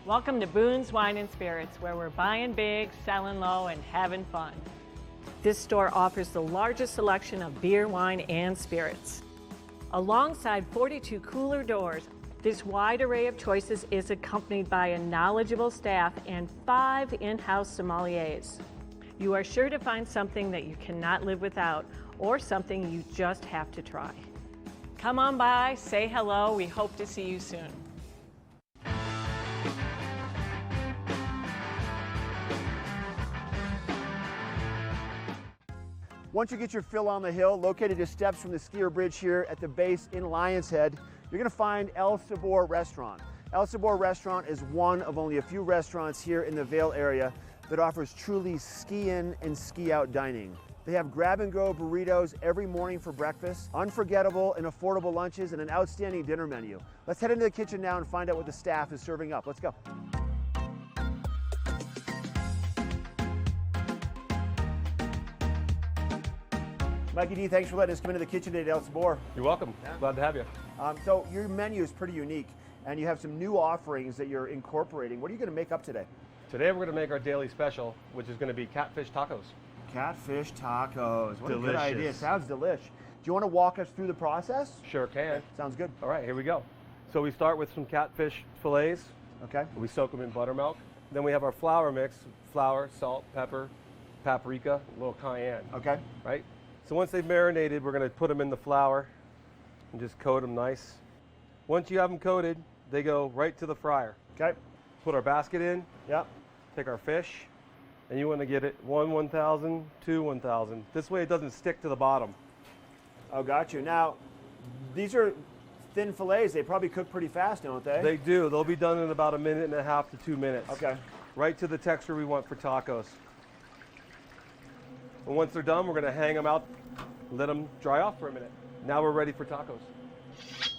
Welcome to Boone's Wine and Spirits, where we're buying big, selling low, and having fun. This store offers the largest selection of beer, wine, and spirits. Alongside 42 cooler doors, this wide array of choices is accompanied by a knowledgeable staff and 5 in-house sommeliers. You are sure to find something that you cannot live without, or something you just have to try. Come on by, say hello, we hope to see you soon. Once you get your fill on the hill, located just steps from the skier bridge here at the base in Lion's Head, you're going to find El Sabor Restaurant. El Sabor Restaurant is one of only a few restaurants here in the Vail area that offers truly ski-in and ski-out dining. They have grab-and-go burritos every morning for breakfast, unforgettable and affordable lunches, and an outstanding dinner menu. Let's head into the kitchen now and find out what the staff is serving up. Let's go. Mikey D, thanks for letting us come into the kitchen today at El Sabor. You're welcome. Glad to have you. So your menu is pretty unique, and you have some new offerings that you're incorporating. What are you going to make up today? Today we're going to make our daily special, which is going to be catfish tacos. Catfish tacos. What Delicious. a good idea. Sounds delish. Do you want to walk us through the process? Sure can. Sounds good. All right, here we go. So we start with some catfish fillets. Okay. We soak them in buttermilk. Then we have our flour mix: flour, salt, pepper, paprika, a little cayenne. Okay. Right? So once they've marinated, we're going to put them in the flour and just coat them nice. Once you have them coated, they go right to the fryer. Okay. Put our basket in. Yep. Take our fish, and you want to get it 1,000, 2, 1,000. This way it doesn't stick to the bottom. Oh, got you. Now, these are thin fillets. They probably cook pretty fast, don't they? They do. They'll be done in about 1.5 to 2 minutes. Okay. Right to the texture we want for tacos. And once they're done, we're going to hang them out, let them dry off for a minute. Now we're ready for tacos.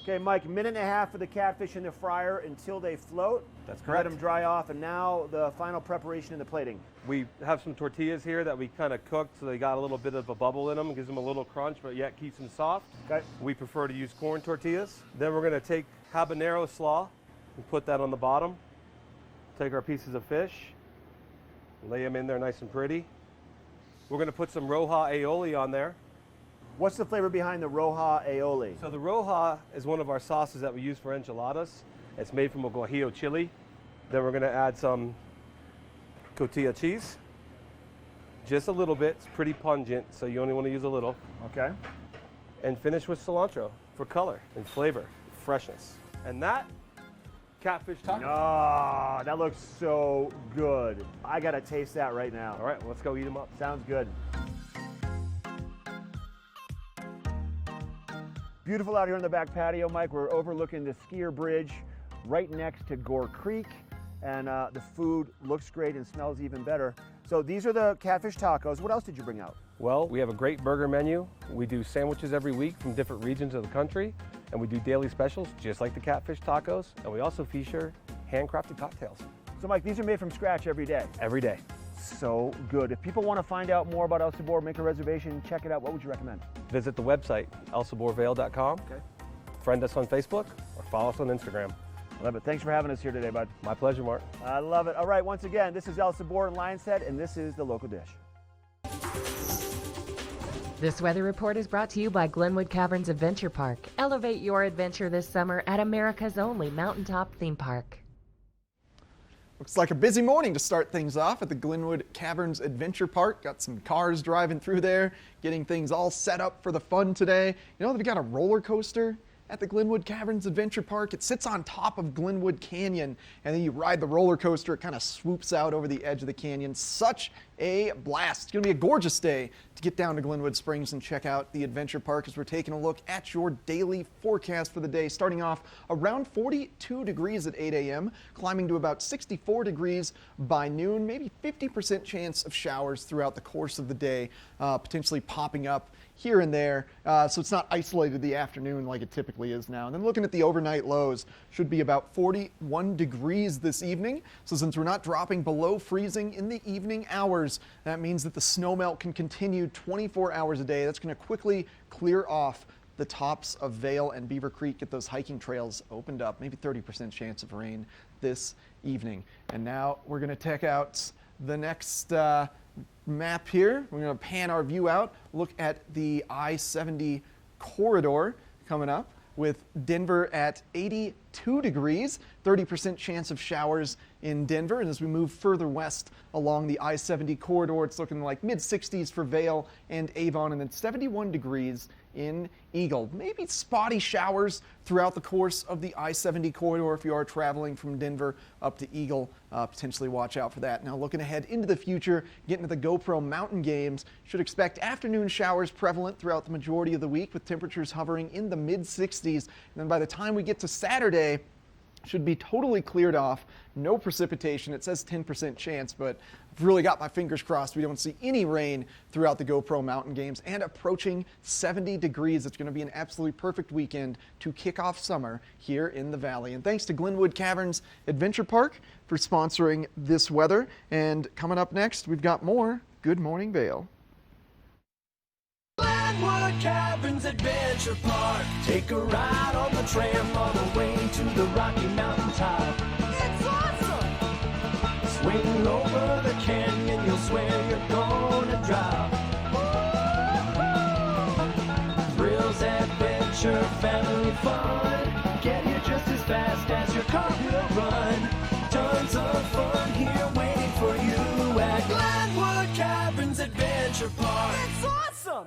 Okay, Mike, 1.5 minutes for the catfish in the fryer until they float. That's correct. Let them dry off, and now the final preparation in the plating. We have some tortillas here that we kind of cooked so they got a little bit of a bubble in them. It gives them a little crunch, but yet keeps them soft. Okay. We prefer to use corn tortillas. Then we're going to take habanero slaw and put that on the bottom. Take our pieces of fish, lay them in there nice and pretty. We're going to put some Roja aioli on there. What's the flavor behind the Roja aioli? So the Roja is one of our sauces that we use for enchiladas. It's made from a guajillo chili. Then we're going to add some cotija cheese. Just a little bit. It's pretty pungent, so you only want to use a little. Okay. And finish with cilantro for color and flavor, freshness. And that, catfish taco. Oh, that looks so good. I got to taste that right now. All right, let's go eat them up. Sounds good. Beautiful out here on the back patio, Mike. We're overlooking the skier bridge right next to Gore Creek, and the food looks great and smells even better. So these are the catfish tacos. What else did you bring out? Well, we have a great burger menu. We do sandwiches every week from different regions of the country, and we do daily specials just like the catfish tacos, and we also feature handcrafted cocktails. So Mike, these are made from scratch every day? Every day. So good. If people want to find out more about El Sabor, make a reservation, check it out, what would you recommend? Visit the website, elsaborvail.com. Okay. Friend us on Facebook or follow us on Instagram. Love it. Thanks for having us here today, bud. My pleasure, Mark. I love it. All right, once again, this is El Sabor in Lion's Head, and this is the local dish. This weather report is brought to you by Glenwood Caverns Adventure Park. Elevate your adventure this summer at America's only mountaintop theme park. Looks like a busy morning to start things off at the Glenwood Caverns Adventure Park. Got some cars driving through there, getting things all set up for the fun today. You know, they've got a roller coaster at the Glenwood Caverns Adventure Park. It sits on top of Glenwood Canyon, and then you ride the roller coaster. It kind of swoops out over the edge of the canyon. Such a blast. It's going to be a gorgeous day to get down to Glenwood Springs and check out the adventure park as we're taking a look at your daily forecast for the day, starting off around 42 degrees at 8 a.m., climbing to about 64 degrees by noon, maybe 50% chance of showers throughout the course of the day, potentially popping up here and there, so it's not isolated the afternoon like it typically is now. And then looking at the overnight lows, should be about 41 degrees this evening. So since we're not dropping below freezing in the evening hours, that means that the snowmelt can continue 24 hours a day. That's going to quickly clear off the tops of Vail and Beaver Creek, get those hiking trails opened up, maybe 30% chance of rain this evening. And now we're going to check out the next map here. We're going to pan our view out, look at the I-70 corridor coming up with Denver at 82 degrees, 30% chance of showers in Denver. And as we move further west along the I-70 corridor, it's looking like mid-60s for Vail and Avon, and then 71 degrees in Eagle. Maybe spotty showers throughout the course of the I-70 corridor if you are traveling from Denver up to Eagle. Potentially watch out for that. Now looking ahead into the future, getting to the GoPro Mountain Games, should expect afternoon showers prevalent throughout the majority of the week with temperatures hovering in the mid-60s. And then by the time we get to Saturday, should be totally cleared off, no precipitation. It says 10% chance, but I've really got my fingers crossed we don't see any rain throughout the GoPro Mountain Games, and approaching 70 degrees. It's going to be an absolutely perfect weekend to kick off summer here in the Valley. And thanks to Glenwood Caverns Adventure Park for sponsoring this weather. And coming up next, we've got more Good Morning Vail. Glenwood Caverns Adventure Park. Take a ride on the tram all the way to the Rocky Mountain top. It's awesome! Swing over the canyon, you'll swear you're gonna drop. Thrills, adventure, family fun. Get here just as fast as your car will run. Tons of fun here waiting for you at Glenwood Caverns Adventure Park. It's awesome!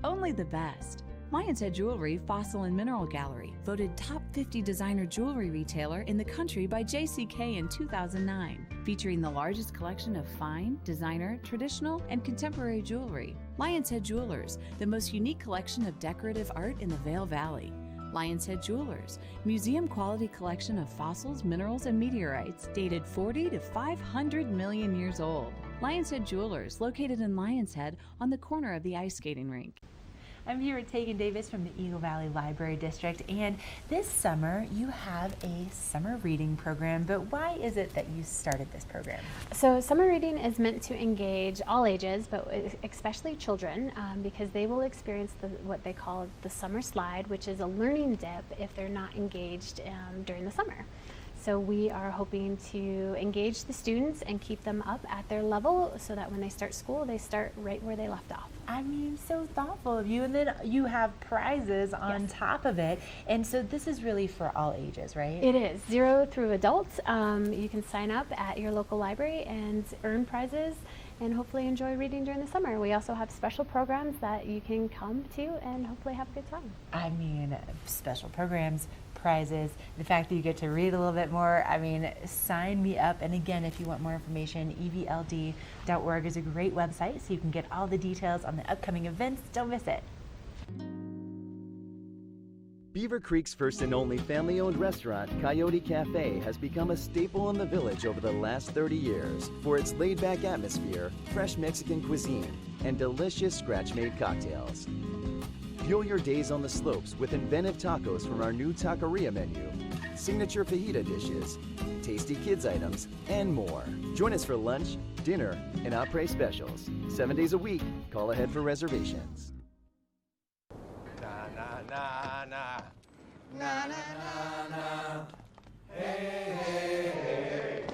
Only the best. Lion's Head Jewelry Fossil and Mineral Gallery, voted top 50 designer jewelry retailer in the country by JCK in 2009, featuring the largest collection of fine, designer, traditional, and contemporary jewelry. Lion's Head Jewelers, the most unique collection of decorative art in the Vail Valley. Lion's Head Jewelers, museum quality collection of fossils, minerals, and meteorites dated 40 to 500 million years old. Lion's Head Jewelers, located in Lion's Head on the corner of the ice skating rink. I'm here with Tegan Davis from the Eagle Valley Library District, and this summer you have a summer reading program, but why is it that you started this program? So summer reading is meant to engage all ages, but especially children, because they will experience what they call the summer slide, which is a learning dip if they're not engaged during the summer. So we are hoping to engage the students and keep them up at their level so that when they start school, they start right where they left off. I mean, so thoughtful of you. And then you have prizes on top of it. And so this is really for all ages, right? It is 0 through adults. You can sign up at your local library and earn prizes and hopefully enjoy reading during the summer. We also have special programs that you can come to and hopefully have a good time. I mean, special programs, prizes, the fact that you get to read a little bit more. I mean, sign me up. And again, if you want more information, evld.org is a great website, so you can get all the details on the upcoming events. Don't miss it. Beaver Creek's first and only family-owned restaurant, Coyote Cafe, has become a staple in the village over the last 30 years for its laid-back atmosphere, fresh Mexican cuisine, and delicious scratch-made cocktails. Fuel your days on the slopes with inventive tacos from our new taqueria menu, signature fajita dishes, tasty kids items, and more. Join us for lunch, dinner, and après specials. 7 days a week. Call ahead for reservations. Na na na na na na na na. Hey hey hey.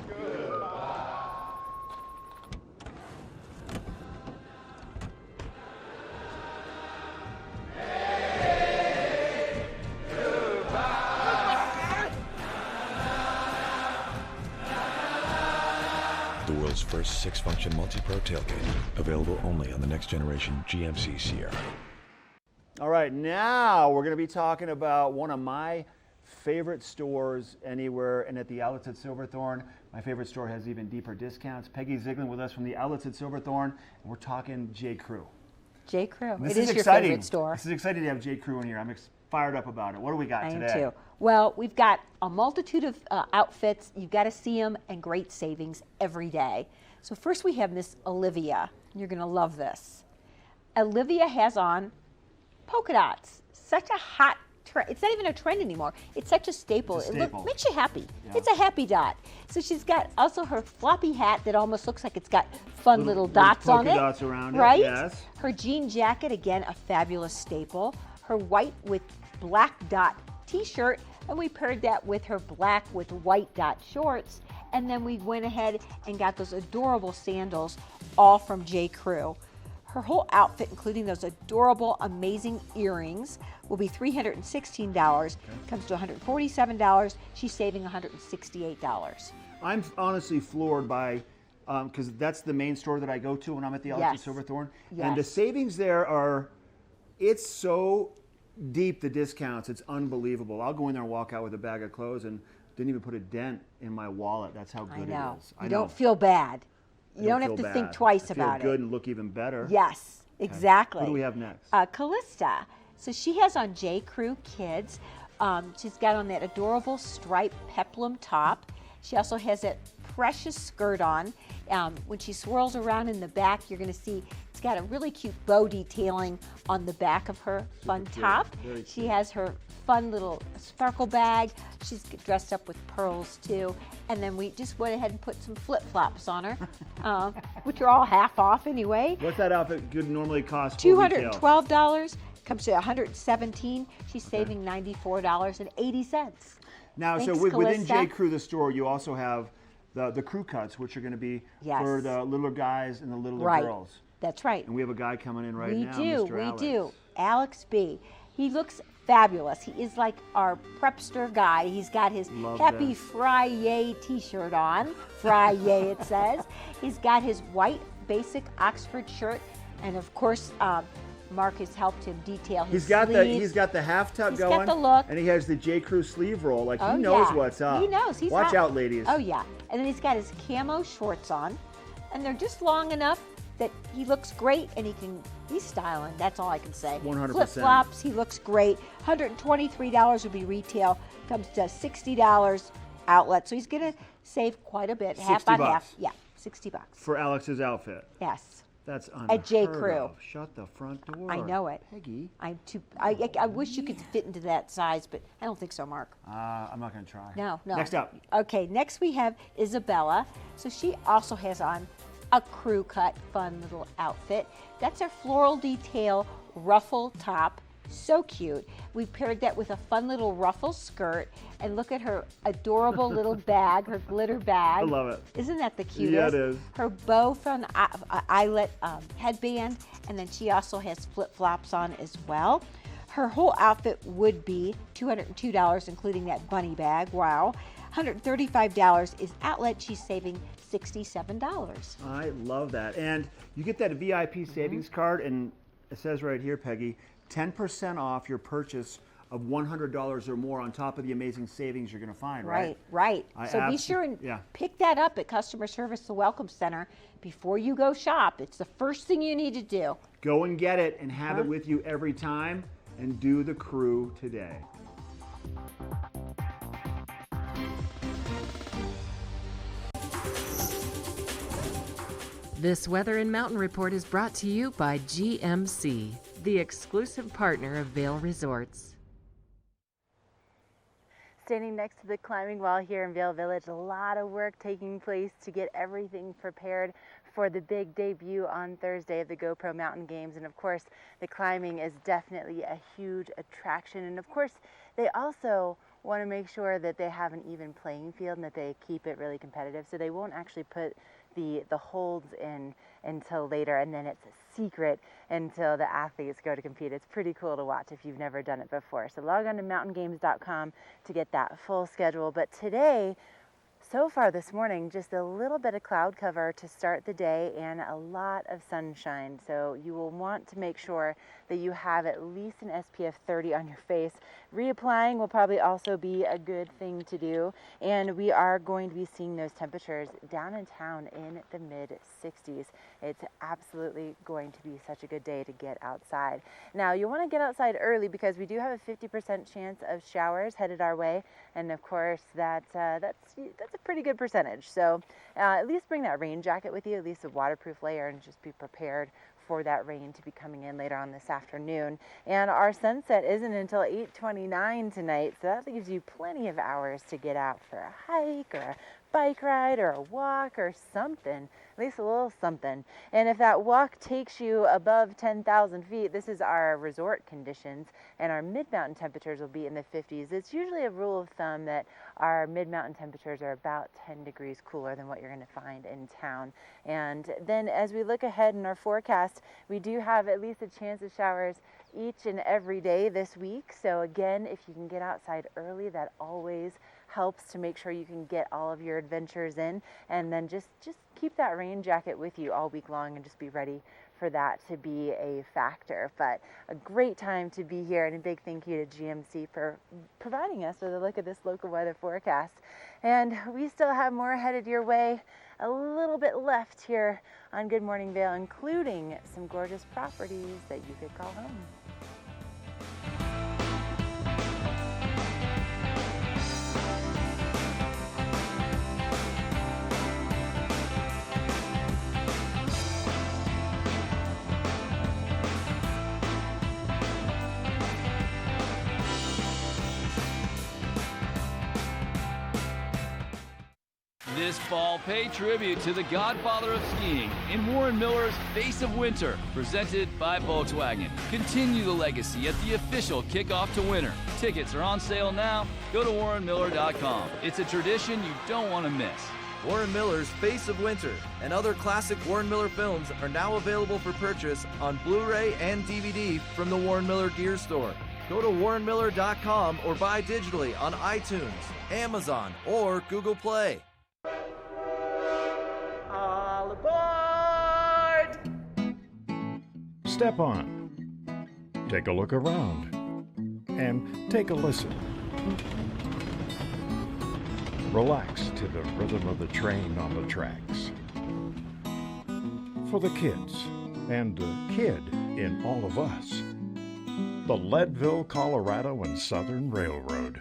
Goodbye. The world's first 6-function multi-pro tailgate, available only on the next generation GMC Sierra. All right, now we're going to be talking about one of my favorite stores anywhere, and at the outlets at Silverthorne. My favorite store has even deeper discounts. Peggy Ziegler with us from the outlets at Silverthorne, and we're talking J. Crew. J. Crew. This It is your exciting. favorite store. This is exciting to have J. Crew in here. I'm fired up about it. What do we got today? I am too. Well, we've got a multitude of outfits. You've got to see them, and great savings every day. So first we have Miss Olivia. You're going to love this. Olivia has on polka dots. Such a hot trend. It's not even a trend anymore. It's such a staple. It's a staple. It makes you happy. Yeah. It's a happy dot. So she's got also her floppy hat that almost looks like it's got fun little dots on it. Polka dots around it, right? yes. Her jean jacket, again, a fabulous staple. Her white with black dot t-shirt, and we paired that with her black with white dot shorts. And then we went ahead and got those adorable sandals, all from J. Crew. Her whole outfit, including those adorable, amazing earrings, will be $316. Comes to $147. She's saving $168. I'm honestly floored by, because that's the main store that I go to when I'm at the outlets Yes. at Silverthorne. Yes. And the savings there are, it's so deep, the discounts, it's unbelievable. I'll go in there and walk out with a bag of clothes and didn't even put a dent in my wallet. That's how good I know. it is. You don't feel bad. You don't have feel to think bad. twice I feel about good it. and look even better. Yes, Okay. exactly. What do we have next? Callista. So she has on J. Crew Kids. She's got on that adorable striped peplum top. She also has that precious skirt on. When she swirls around in the back, you're going to see it's got a really cute bow detailing on the back of her fun cute. top. Very She cute. has her fun little sparkle bag. She's dressed up with pearls too. And then we just went ahead and put some flip-flops on her, which are all half off anyway. What's that outfit could normally cost? full retail? $212 comes to $117. She's saving $94.80. Now, Thanks, so within Callista. J. Crew, the store, you also have the crew cuts, which are going to be Yes. for the littler guys and the littler Right. girls. That's right. And we have a guy coming in right we now, do, Mr. we Alex. do. Alex B. He looks fabulous. He is like our prepster guy. He's got his Love Happy that. Friday t-shirt on. Friday it says. He's got his white basic Oxford shirt, and of course, Mark has helped him detail his He's got sleeves. the half tuck He's going. got the look. And he has the J. Crew sleeve roll. Like Oh, he knows yeah. what's up. He knows. He's Watch hot. out, ladies. Oh yeah. And then he's got his camo shorts on, and they're just long enough that he looks great, and he's styling. That's all I can say. 100%. Flip flops. He looks great. $123 would be retail. Comes to $60 outlet. So he's gonna save quite a bit. Half 60 on bucks. half. Yeah, $60. For Alex's outfit. Yes. That's unheard At J. Crew. of. Shut the front door. I know it. Peggy. I wish you could fit into that size, but I don't think so, Mark. I'm not going to try. No. Next up. Okay, next we have Isabella. So she also has on a crew cut, fun little outfit. That's her floral detail ruffle top. So cute. We paired that with a fun little ruffle skirt, and look at her adorable little bag, her glitter bag. I love it. Isn't that the cutest? Yeah, it is. Her bow from eyelet headband, and then she also has flip-flops on as well. Her whole outfit would be $202, including that bunny bag. Wow. $135 is outlet. She's saving $67. I love that. And you get that VIP savings card, and it says right here, Peggy, 10% off your purchase of $100 or more on top of the amazing savings you're going to find, right? Right. I So be sure and yeah. pick that up at Customer Service, the Welcome Center, before you go shop. It's the first thing you need to do. Go and get it and have it with you every time, and do the crew today. This Weather and Mountain Report is brought to you by GMC, the exclusive partner of Vail Resorts. Standing next to the climbing wall here in Vail Village, a lot of work taking place to get everything prepared for the big debut on Thursday of the GoPro Mountain Games. And of course, the climbing is definitely a huge attraction. And of course, they also want to make sure that they have an even playing field and that they keep it really competitive. So they won't actually put the holds in until later, and then it's a secret until the athletes go to compete. It's pretty cool to watch if you've never done it before. So log on to mountaingames.com to get that full schedule. But today, so far this morning, just a little bit of cloud cover to start the day and a lot of sunshine. So you will want to make sure that you have at least an SPF 30 on your face. Reapplying will probably also be a good thing to do, and we are going to be seeing those temperatures down in town in the mid 60s. It's absolutely going to be such a good day to get outside. Now, you want to get outside early because we do have a 50% chance of showers headed our way, and of course that's a pretty good percentage. So at least bring that rain jacket with you, at least a waterproof layer, and just be prepared for that rain to be coming in later on this afternoon. And our sunset isn't until 8:29 tonight, so that gives you plenty of hours to get out for a hike or a bike ride or a walk or something, at least a little something. And if that walk takes you above 10,000 feet, this is our resort conditions, and our mid-mountain temperatures will be in the 50s. It's usually a rule of thumb that our mid-mountain temperatures are about 10 degrees cooler than what you're going to find in town. And then as we look ahead in our forecast, we do have at least a chance of showers each and every day this week. So again, if you can get outside early, that always helps to make sure you can get all of your adventures in, and then just keep that rain jacket with you all week long and just be ready for that to be a factor. But a great time to be here, and a big thank you to GMC for providing us with a look at this local weather forecast. And we still have more headed your way, a little bit left here on Good Morning Vail, including some gorgeous properties that you could call home. This fall, pay tribute to the godfather of skiing in Warren Miller's Face of Winter, presented by Volkswagen. Continue the legacy at the official kickoff to winter. Tickets are on sale now. Go to warrenmiller.com. It's a tradition you don't want to miss. Warren Miller's Face of Winter and other classic Warren Miller films are now available for purchase on Blu-ray and DVD from the Warren Miller Gear Store. Go to warrenmiller.com or buy digitally on iTunes, Amazon, or Google Play. All aboard! Step on. Take a look around. And take a listen. Relax to the rhythm of the train on the tracks. For the kids, and the kid in all of us. The Leadville, Colorado and Southern Railroad.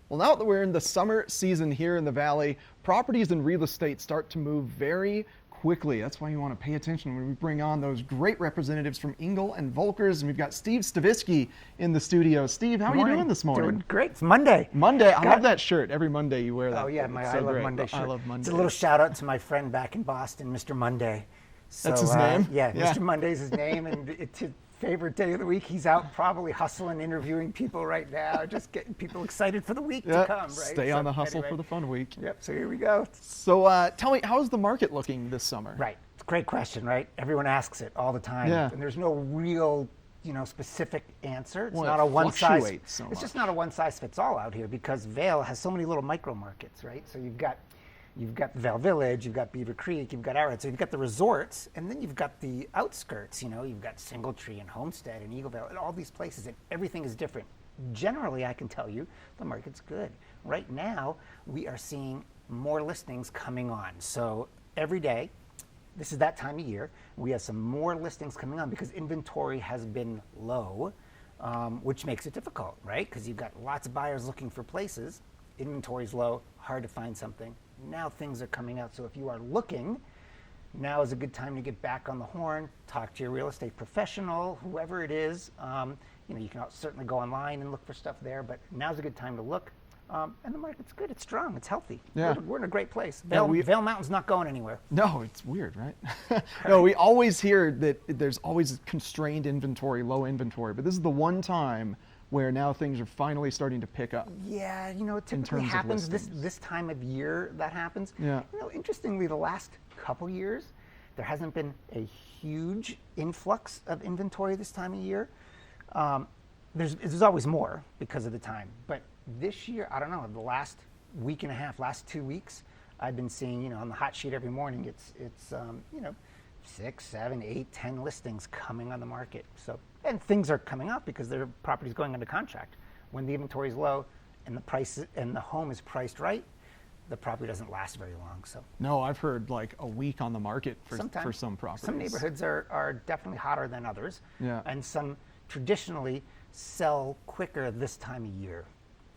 Well, now that we're in the summer season here in the Valley, properties and real estate start to move very quickly. That's why you want to pay attention when we bring on those great representatives from Engel and Volkers. And we've got Steve Stavisky in the studio. Steve, how are you doing this morning? Doing great. It's Monday. Monday. I love that shirt. Every Monday you wear that. Oh, yeah, my It's I so Love great. Monday shirt. I love Monday. It's a little shout out to my friend back in Boston, Mr. Monday. So, That's his name? Yeah, Mr. Monday's his name, and it's his favorite day of the week. He's out probably hustling, interviewing people right now, just getting people excited for the week to come, right? Stay on the hustle for the fun week. Yep, so here we go. So tell me, how's the market looking this summer? Right. It's a great question, right? Everyone asks it all the time. Yeah. And there's no real, specific answer. It's Well, not it a one size. fluctuates so It's just much. not a one size fits all out here because Vail has so many little micro markets, right? So you've got Vail Village, you've got Beaver Creek, you've got Arrowhead, so you've got the resorts, and then you've got the outskirts, you've got Singletree and Homestead and Eagleville and all these places, and everything is different. Generally, I can tell you, the market's good. Right now, we are seeing more listings coming on. So every day, this is that time of year, we have some more listings coming on because inventory has been low, which makes it difficult, right? Because you've got lots of buyers looking for places, inventory's low, hard to find something. Now things are coming out, so if you are looking, now is a good time to get back on the horn, talk to your real estate professional, whoever it is. You can certainly go online and look for stuff there, but now's a good time to look. And the market's good. It's strong. It's healthy. Yeah. We're in a great place. Yeah, Vail Mountain's not going anywhere. No, it's weird, right? No, we always hear that there's always constrained inventory, low inventory, but this is the one time where now things are finally starting to pick up. Yeah, it typically happens this time of year that happens. Yeah. Interestingly, the last couple years, there hasn't been a huge influx of inventory this time of year. There's always more because of the time, but this year, I don't know, the last week and a half, last 2 weeks, I've been seeing, on the hot sheet every morning, it's 6, 7, 8, 10 listings coming on the market. So, and things are coming up because their property's going under contract. When the inventory is low and the price and the home is priced right, the property doesn't last very long. So no, I've heard like a week on the market for some properties. Some neighborhoods are definitely hotter than others. Yeah. And some traditionally sell quicker this time of year.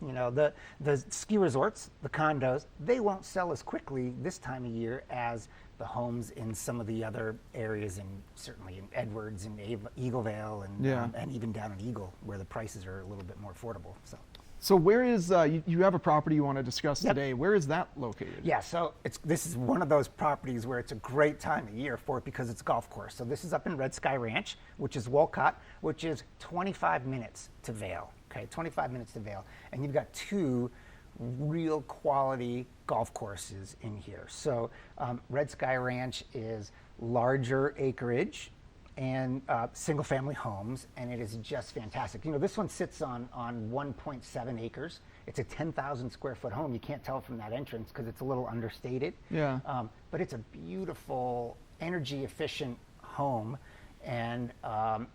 The ski resorts, the condos, they won't sell as quickly this time of year as the homes in some of the other areas, certainly in Edwards and Eaglevale and even down in Eagle, where the prices are a little bit more affordable. So where is, you have a property you want to discuss today. Where is that located? Yeah, so this is one of those properties where it's a great time of year for it because it's a golf course. So this is up in Red Sky Ranch, which is Wolcott, which is 25 minutes to Vail. Okay, 25 minutes to Vail. And you've got 2 real quality golf courses in here. So Red Sky Ranch is larger acreage and single family homes, and it is just fantastic. This one sits on 1.7 acres. It's a 10,000 square foot home. You can't tell from that entrance because it's a little understated. Yeah. But it's a beautiful, energy efficient home, and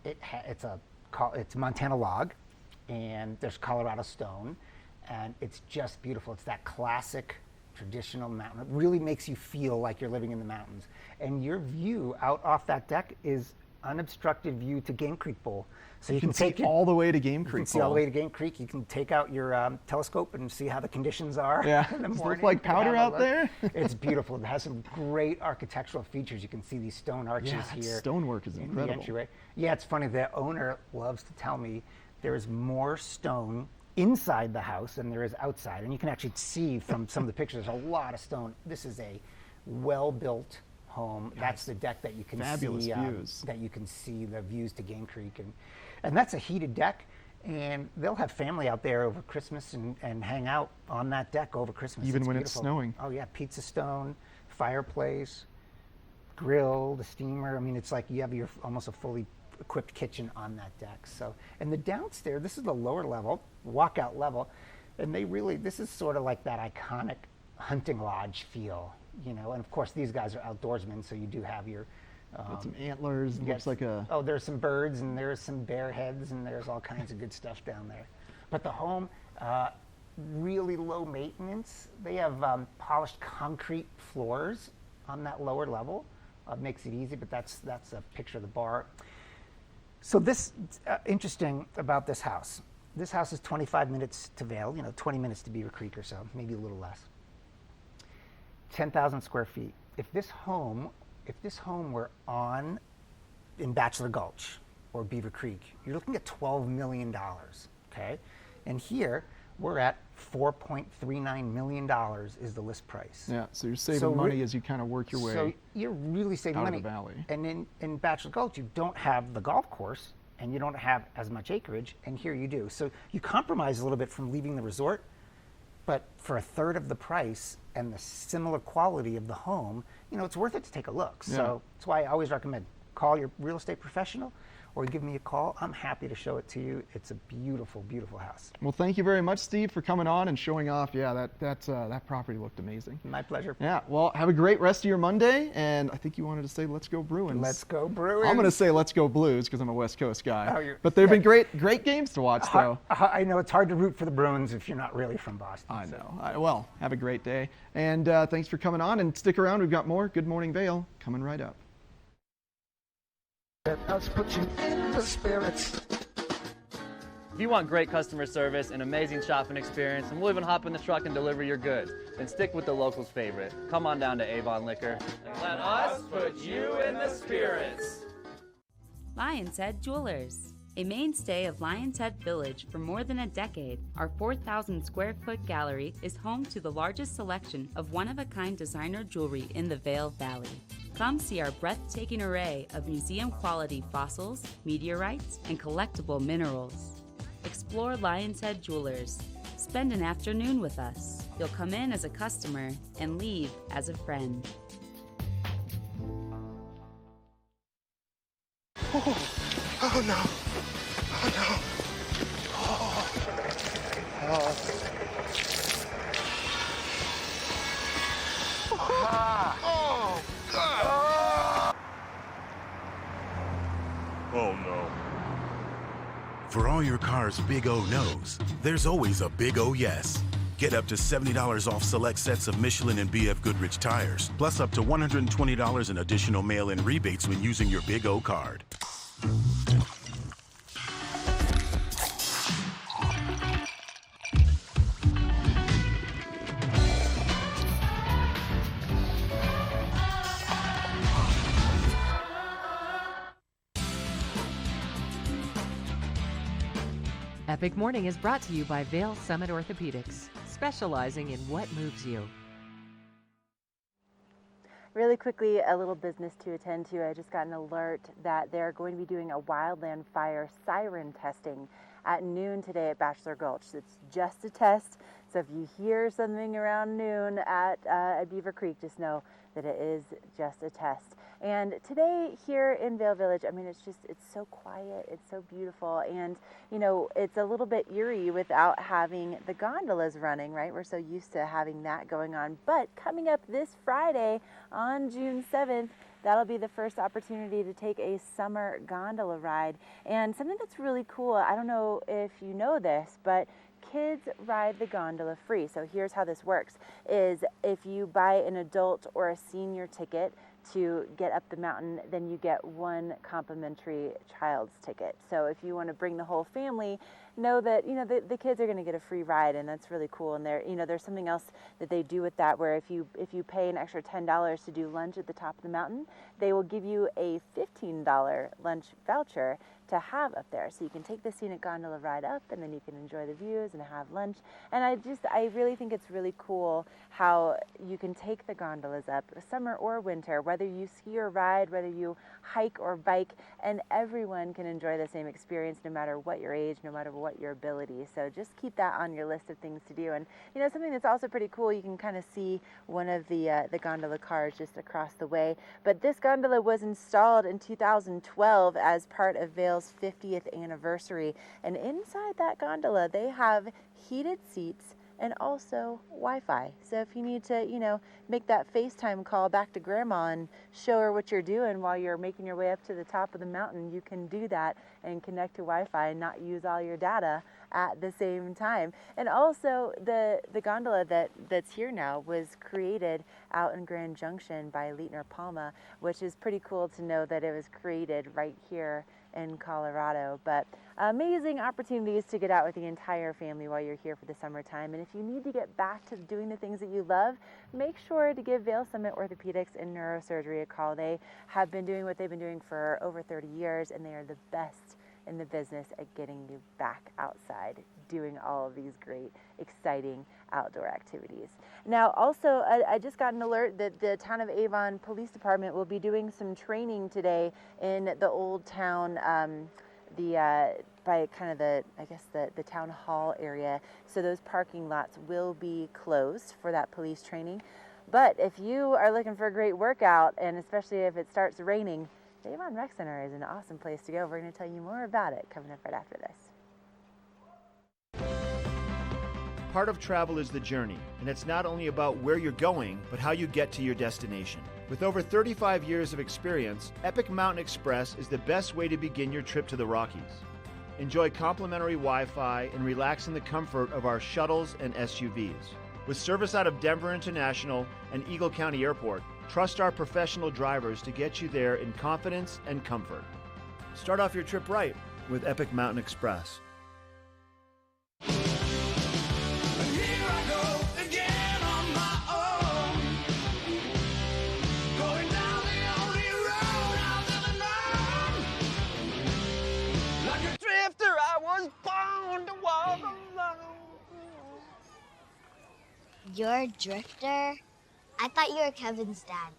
it's Montana log, and there's Colorado stone, and it's just beautiful. It's that classic traditional mountain. It really makes you feel like you're living in the mountains. And your view out off that deck is unobstructed view to Game Creek Bowl. So you can see all the way to Game Creek. You can see all the way to Game Creek. You can take out your telescope and see how the conditions are in the morning. Does it look like powder out there? It's beautiful. It has some great architectural features. You can see these stone arches here. Stonework is incredible. The entryway. Yeah, it's funny. The owner loves to tell me there is more stone inside the house than there is outside. And you can actually see from some of the pictures, there's a lot of stone. This is a well-built home. That's the deck that you can fabulous see. Views. That you can see the views to Game Creek. And that's a heated deck. And they'll have family out there over Christmas and hang out on that deck over Christmas. Even when it's snowing. Oh yeah, pizza stone, fireplace, grill, the steamer. I mean, it's like you have almost a fully equipped kitchen on that deck. So, and the downstairs, this is the lower level, walkout level, and this is sort of like that iconic hunting lodge feel, and of course these guys are outdoorsmen, so you do have your got some antlers. Looks like a there's some birds and there's some bear heads and there's all kinds of good stuff down there. But the home, really low maintenance. They have polished concrete floors on that lower level. Makes it easy, but that's a picture of the bar. So this, interesting about this house. This house is 25 minutes to Vail, 20 minutes to Beaver Creek or so, maybe a little less. 10,000 square feet. If this home were in Bachelor Gulch or Beaver Creek, you're looking at $12 million, okay? And here, we're at $4.39 million is the list price. Yeah, so you're saving money as you kind of work your way. So you're really saving out money. Of the valley. And in Bachelor Gulch, you don't have the golf course and you don't have as much acreage, and here you do. So you compromise a little bit from leaving the resort, but for a third of the price and the similar quality of the home, it's worth it to take a look. Yeah. So that's why I always recommend call your real estate professional or give me a call. I'm happy to show it to you. It's a beautiful, beautiful house. Well, thank you very much, Steve, for coming on and showing off. Yeah, that property looked amazing. My pleasure. Yeah, well, have a great rest of your Monday, and I think you wanted to say let's go Bruins. Let's go Bruins. I'm going to say let's go Blues because I'm a West Coast guy. But they've been great games to watch, though. I know it's hard to root for the Bruins if you're not really from Boston. I know. Well, have a great day, and thanks for coming on, and stick around. We've got more Good Morning Vail coming right up. Let us put you in the spirits. If you want great customer service and amazing shopping experience, and we'll even hop in the truck and deliver your goods, then stick with the locals' favorite. Come on down to Avon Liquor. And let us put you in the spirits. Lion's Head Jewelers. A mainstay of Lion's Head Village for more than a decade, our 4,000 square foot gallery is home to the largest selection of one-of-a-kind designer jewelry in the Vail Valley. Come see our breathtaking array of museum-quality fossils, meteorites, and collectible minerals. Explore Lion's Head Jewelers. Spend an afternoon with us. You'll come in as a customer and leave as a friend. Oh no. Oh no. Oh. Oh. Ah. Oh God. Oh no. For all your car's big O no's, there's always a big O yes. Get up to $70 off select sets of Michelin and BF Goodrich tires, plus up to $120 in additional mail-in rebates when using your Big O card. Epic Morning is brought to you by Vail Summit Orthopedics, specializing in what moves you. Really quickly, a little business to attend to. I just got an alert that they're going to be doing a wildland fire siren testing at noon today at Bachelor Gulch. It's just a test, so if you hear something around noon at Beaver Creek, just know that it is just a test. And today here in Vail Village, I mean, it's so quiet, it's so beautiful, and you know, it's a little bit eerie without having the gondolas running, right? We're so used to having that going on. But coming up this Friday on June 7th, that'll be the first opportunity to take a summer gondola ride. And something that's really cool, I don't know if you know this, but kids ride the gondola free. So here's how this works, is if you buy an adult or a senior ticket to get up the mountain, then you get one complimentary child's ticket. So if you want to bring the whole family, know that, you know, the kids are going to get a free ride, and that's really cool. And there, you know, there's something else that they do with that, where if you pay an extra $10 to do lunch at the top of the mountain, they will give you a $15 lunch voucher to have up there. So you can take the scenic gondola ride up, and then you can enjoy the views and have lunch. And I really think it's really cool how you can take the gondolas up, summer or winter, whether you ski or ride, whether you hike or bike, and everyone can enjoy the same experience no matter what your age, no matter what your ability. So just keep that on your list of things to do. And you know, something that's also pretty cool, you can kind of see one of the gondola cars just across the way. But this gondola was installed in 2012 as part of Vail's 50th anniversary. And inside that gondola, they have heated seats and also Wi-Fi. So if you need to, you know, make that FaceTime call back to grandma and show her what you're doing while you're making your way up to the top of the mountain, you can do that and connect to Wi-Fi and not use all your data at the same time. And also the gondola that's here now was created out in Grand Junction by Leitner Palma, which is pretty cool to know that it was created right here in Colorado. But amazing opportunities to get out with the entire family while you're here for the summertime. And if you need to get back to doing the things that you love, make sure to give Vail Summit Orthopedics and Neurosurgery a call. They have been doing what they've been doing for over 30 years, and they are the best in the business at getting you back outside, doing all of these great, exciting outdoor activities. Now, also, I just got an alert that the Town of Avon Police Department will be doing some training today in the Old Town, by kind of the town hall area. So those parking lots will be closed for that police training. But if you are looking for a great workout, and especially if it starts raining, the Avon Rec Center is an awesome place to go. We're going to tell you more about it coming up right after this. Part of travel is the journey, and it's not only about where you're going, but how you get to your destination. With over 35 years of experience, Epic Mountain Express is the best way to begin your trip to the Rockies. Enjoy complimentary Wi-Fi and relax in the comfort of our shuttles and SUVs. With service out of Denver International and Eagle County Airport, trust our professional drivers to get you there in confidence and comfort. Start off your trip right with Epic Mountain Express. was born to walk alone. You're a drifter? I thought you were Kevin's dad.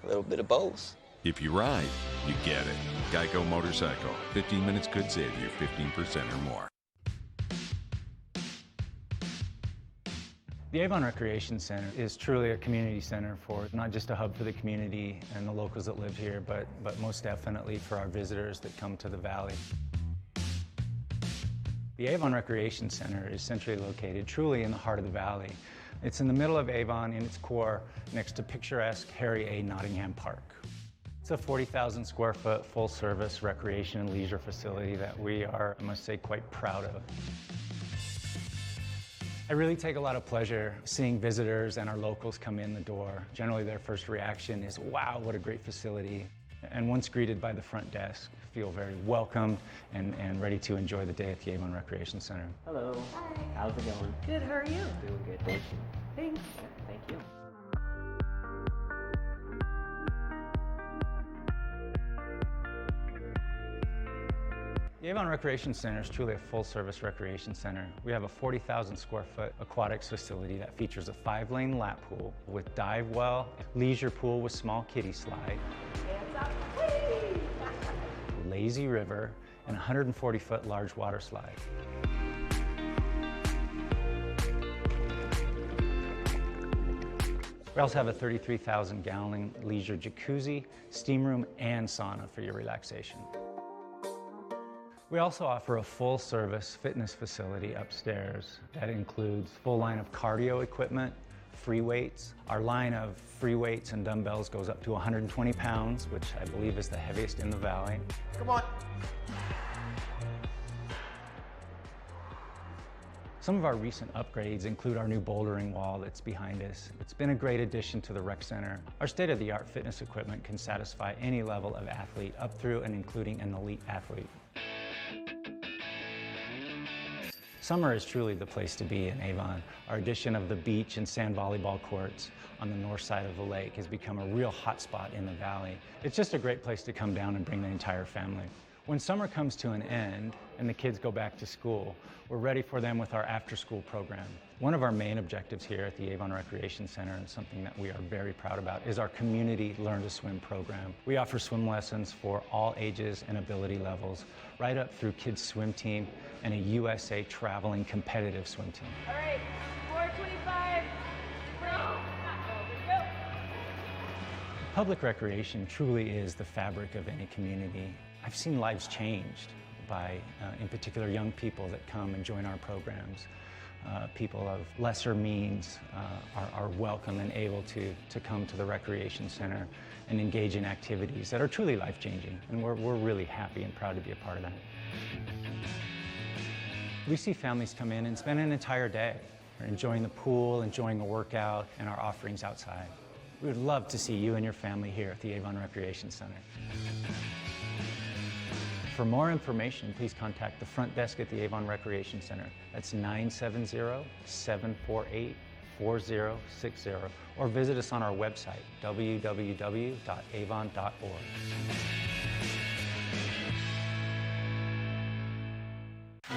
A little bit of both. If you ride, you get it. Geico Motorcycle. 15 minutes could save you 15% or more. The Avon Recreation Center is truly a community center for not just a hub for the community and the locals that live here, but most definitely for our visitors that come to the valley. The Avon Recreation Center is centrally located truly in the heart of the valley. It's in the middle of Avon in its core next to picturesque Harry A. Nottingham Park. It's a 40,000 square foot full service recreation and leisure facility that we are, I must say, quite proud of. I really take a lot of pleasure seeing visitors and our locals come in the door. Generally their first reaction is, wow, what a great facility. And once greeted by the front desk, feel very welcomed and ready to enjoy the day at the Avon Recreation Center. Hello. Hi. How's it going? Good, how are you? Doing good, thank you. Thanks. Thank you. The Avon Recreation Center is truly a full-service recreation center. We have a 40,000 square foot aquatics facility that features a 5-lane lap pool with dive well, leisure pool with small kiddie slide, lazy river, and 140-foot large water slide. We also have a 33,000-gallon leisure jacuzzi, steam room, and sauna for your relaxation. We also offer a full-service fitness facility upstairs that includes a full line of cardio equipment, free weights. Our line of free weights and dumbbells goes up to 120 pounds, which I believe is the heaviest in the valley. Come on. Some of our recent upgrades include our new bouldering wall that's behind us. It's been a great addition to the rec center. Our state-of-the-art fitness equipment can satisfy any level of athlete up through and including an elite athlete. Summer is truly the place to be in Avon. Our addition of the beach and sand volleyball courts on the north side of the lake has become a real hotspot in the valley. It's just a great place to come down and bring the entire family. When summer comes to an end and the kids go back to school, we're ready for them with our after-school program. One of our main objectives here at the Avon Recreation Center, and something that we are very proud about, is our community Learn to Swim program. We offer swim lessons for all ages and ability levels, right up through kids' swim team and a USA traveling competitive swim team. All right, 425. Go. Public recreation truly is the fabric of any community. I've seen lives changed by, in particular, young people that come and join our programs. People of lesser means are welcome and able to come to the Recreation Center and engage in activities that are truly life-changing, and we're really happy and proud to be a part of that. We see families come in and spend an entire day enjoying the pool, enjoying a workout, and our offerings outside. We would love to see you and your family here at the Avon Recreation Center. For more information, please contact the front desk at the Avon Recreation Center. That's 970-748-4060, or visit us on our website, www.avon.org.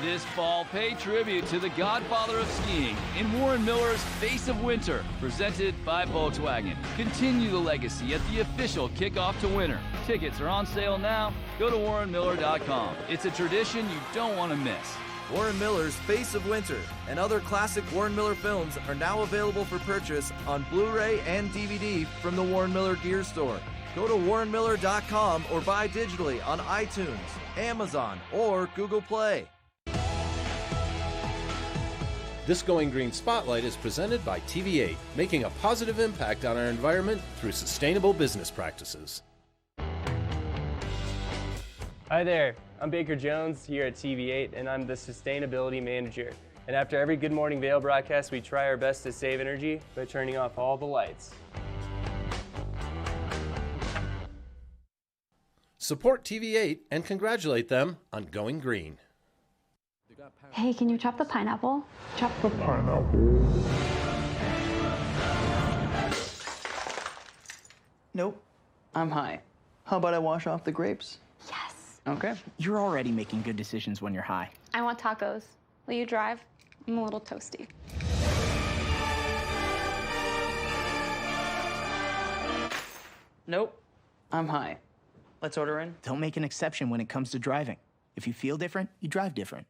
This fall, pay tribute to the godfather of skiing in Warren Miller's Face of Winter, presented by Volkswagen. Continue the legacy at the official kickoff to winter. Tickets are on sale now. Go to warrenmiller.com. It's a tradition you don't want to miss. Warren Miller's Face of Winter and other classic Warren Miller films are now available for purchase on Blu-ray and DVD from the Warren Miller Gear Store. Go to warrenmiller.com or buy digitally on iTunes, Amazon, or Google Play. This Going Green Spotlight is presented by TV8, making a positive impact on our environment through sustainable business practices. Hi there, I'm Baker Jones here at TV8, and I'm the Sustainability Manager. And after every Good Morning Vail broadcast, we try our best to save energy by turning off all the lights. Support TV8 and congratulate them on going green. Hey, can you chop the pineapple? Chop the pineapple. Nope, I'm high. How about I wash off the grapes? Yes. Okay. You're already making good decisions when you're high. I want tacos. Will you drive? I'm a little toasty. Nope. I'm high. Let's order in. Don't make an exception when it comes to driving. If you feel different, you drive different.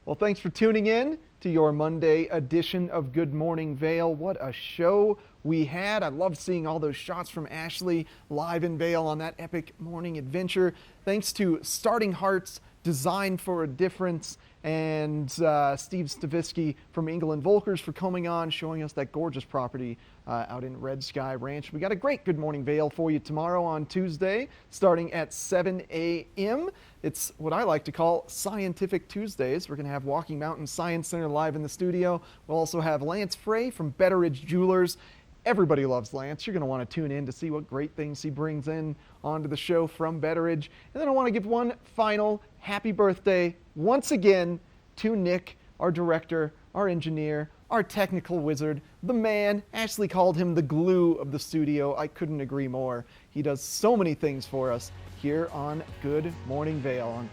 Well, thanks for tuning in to your Monday edition of Good Morning Vail. What a show we had. I love seeing all those shots from Ashley live in Vail on that epic morning adventure. Thanks to Starting Hearts, Design for a Difference, and Steve Stavisky from England Volkers for coming on, showing us that gorgeous property out in Red Sky Ranch. We got a great Good Morning Vail for you tomorrow on Tuesday, starting at 7 a.m. It's what I like to call Scientific Tuesdays. We're going to have Walking Mountain Science Center live in the studio. We'll also have Lance Frey from Betteridge Jewelers. Everybody loves Lance. You're going to want to tune in to see what great things he brings in onto the show from Betteridge. And then I want to give one final happy birthday once again to Nick, our director, our engineer, our technical wizard, the man. Ashley called him the glue of the studio. I couldn't agree more. He does so many things for us here on Good Morning Vail.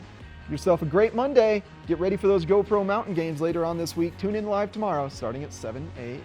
Yourself a great Monday. Get ready for those GoPro mountain games later on this week. Tune in live tomorrow starting at 7 a.m.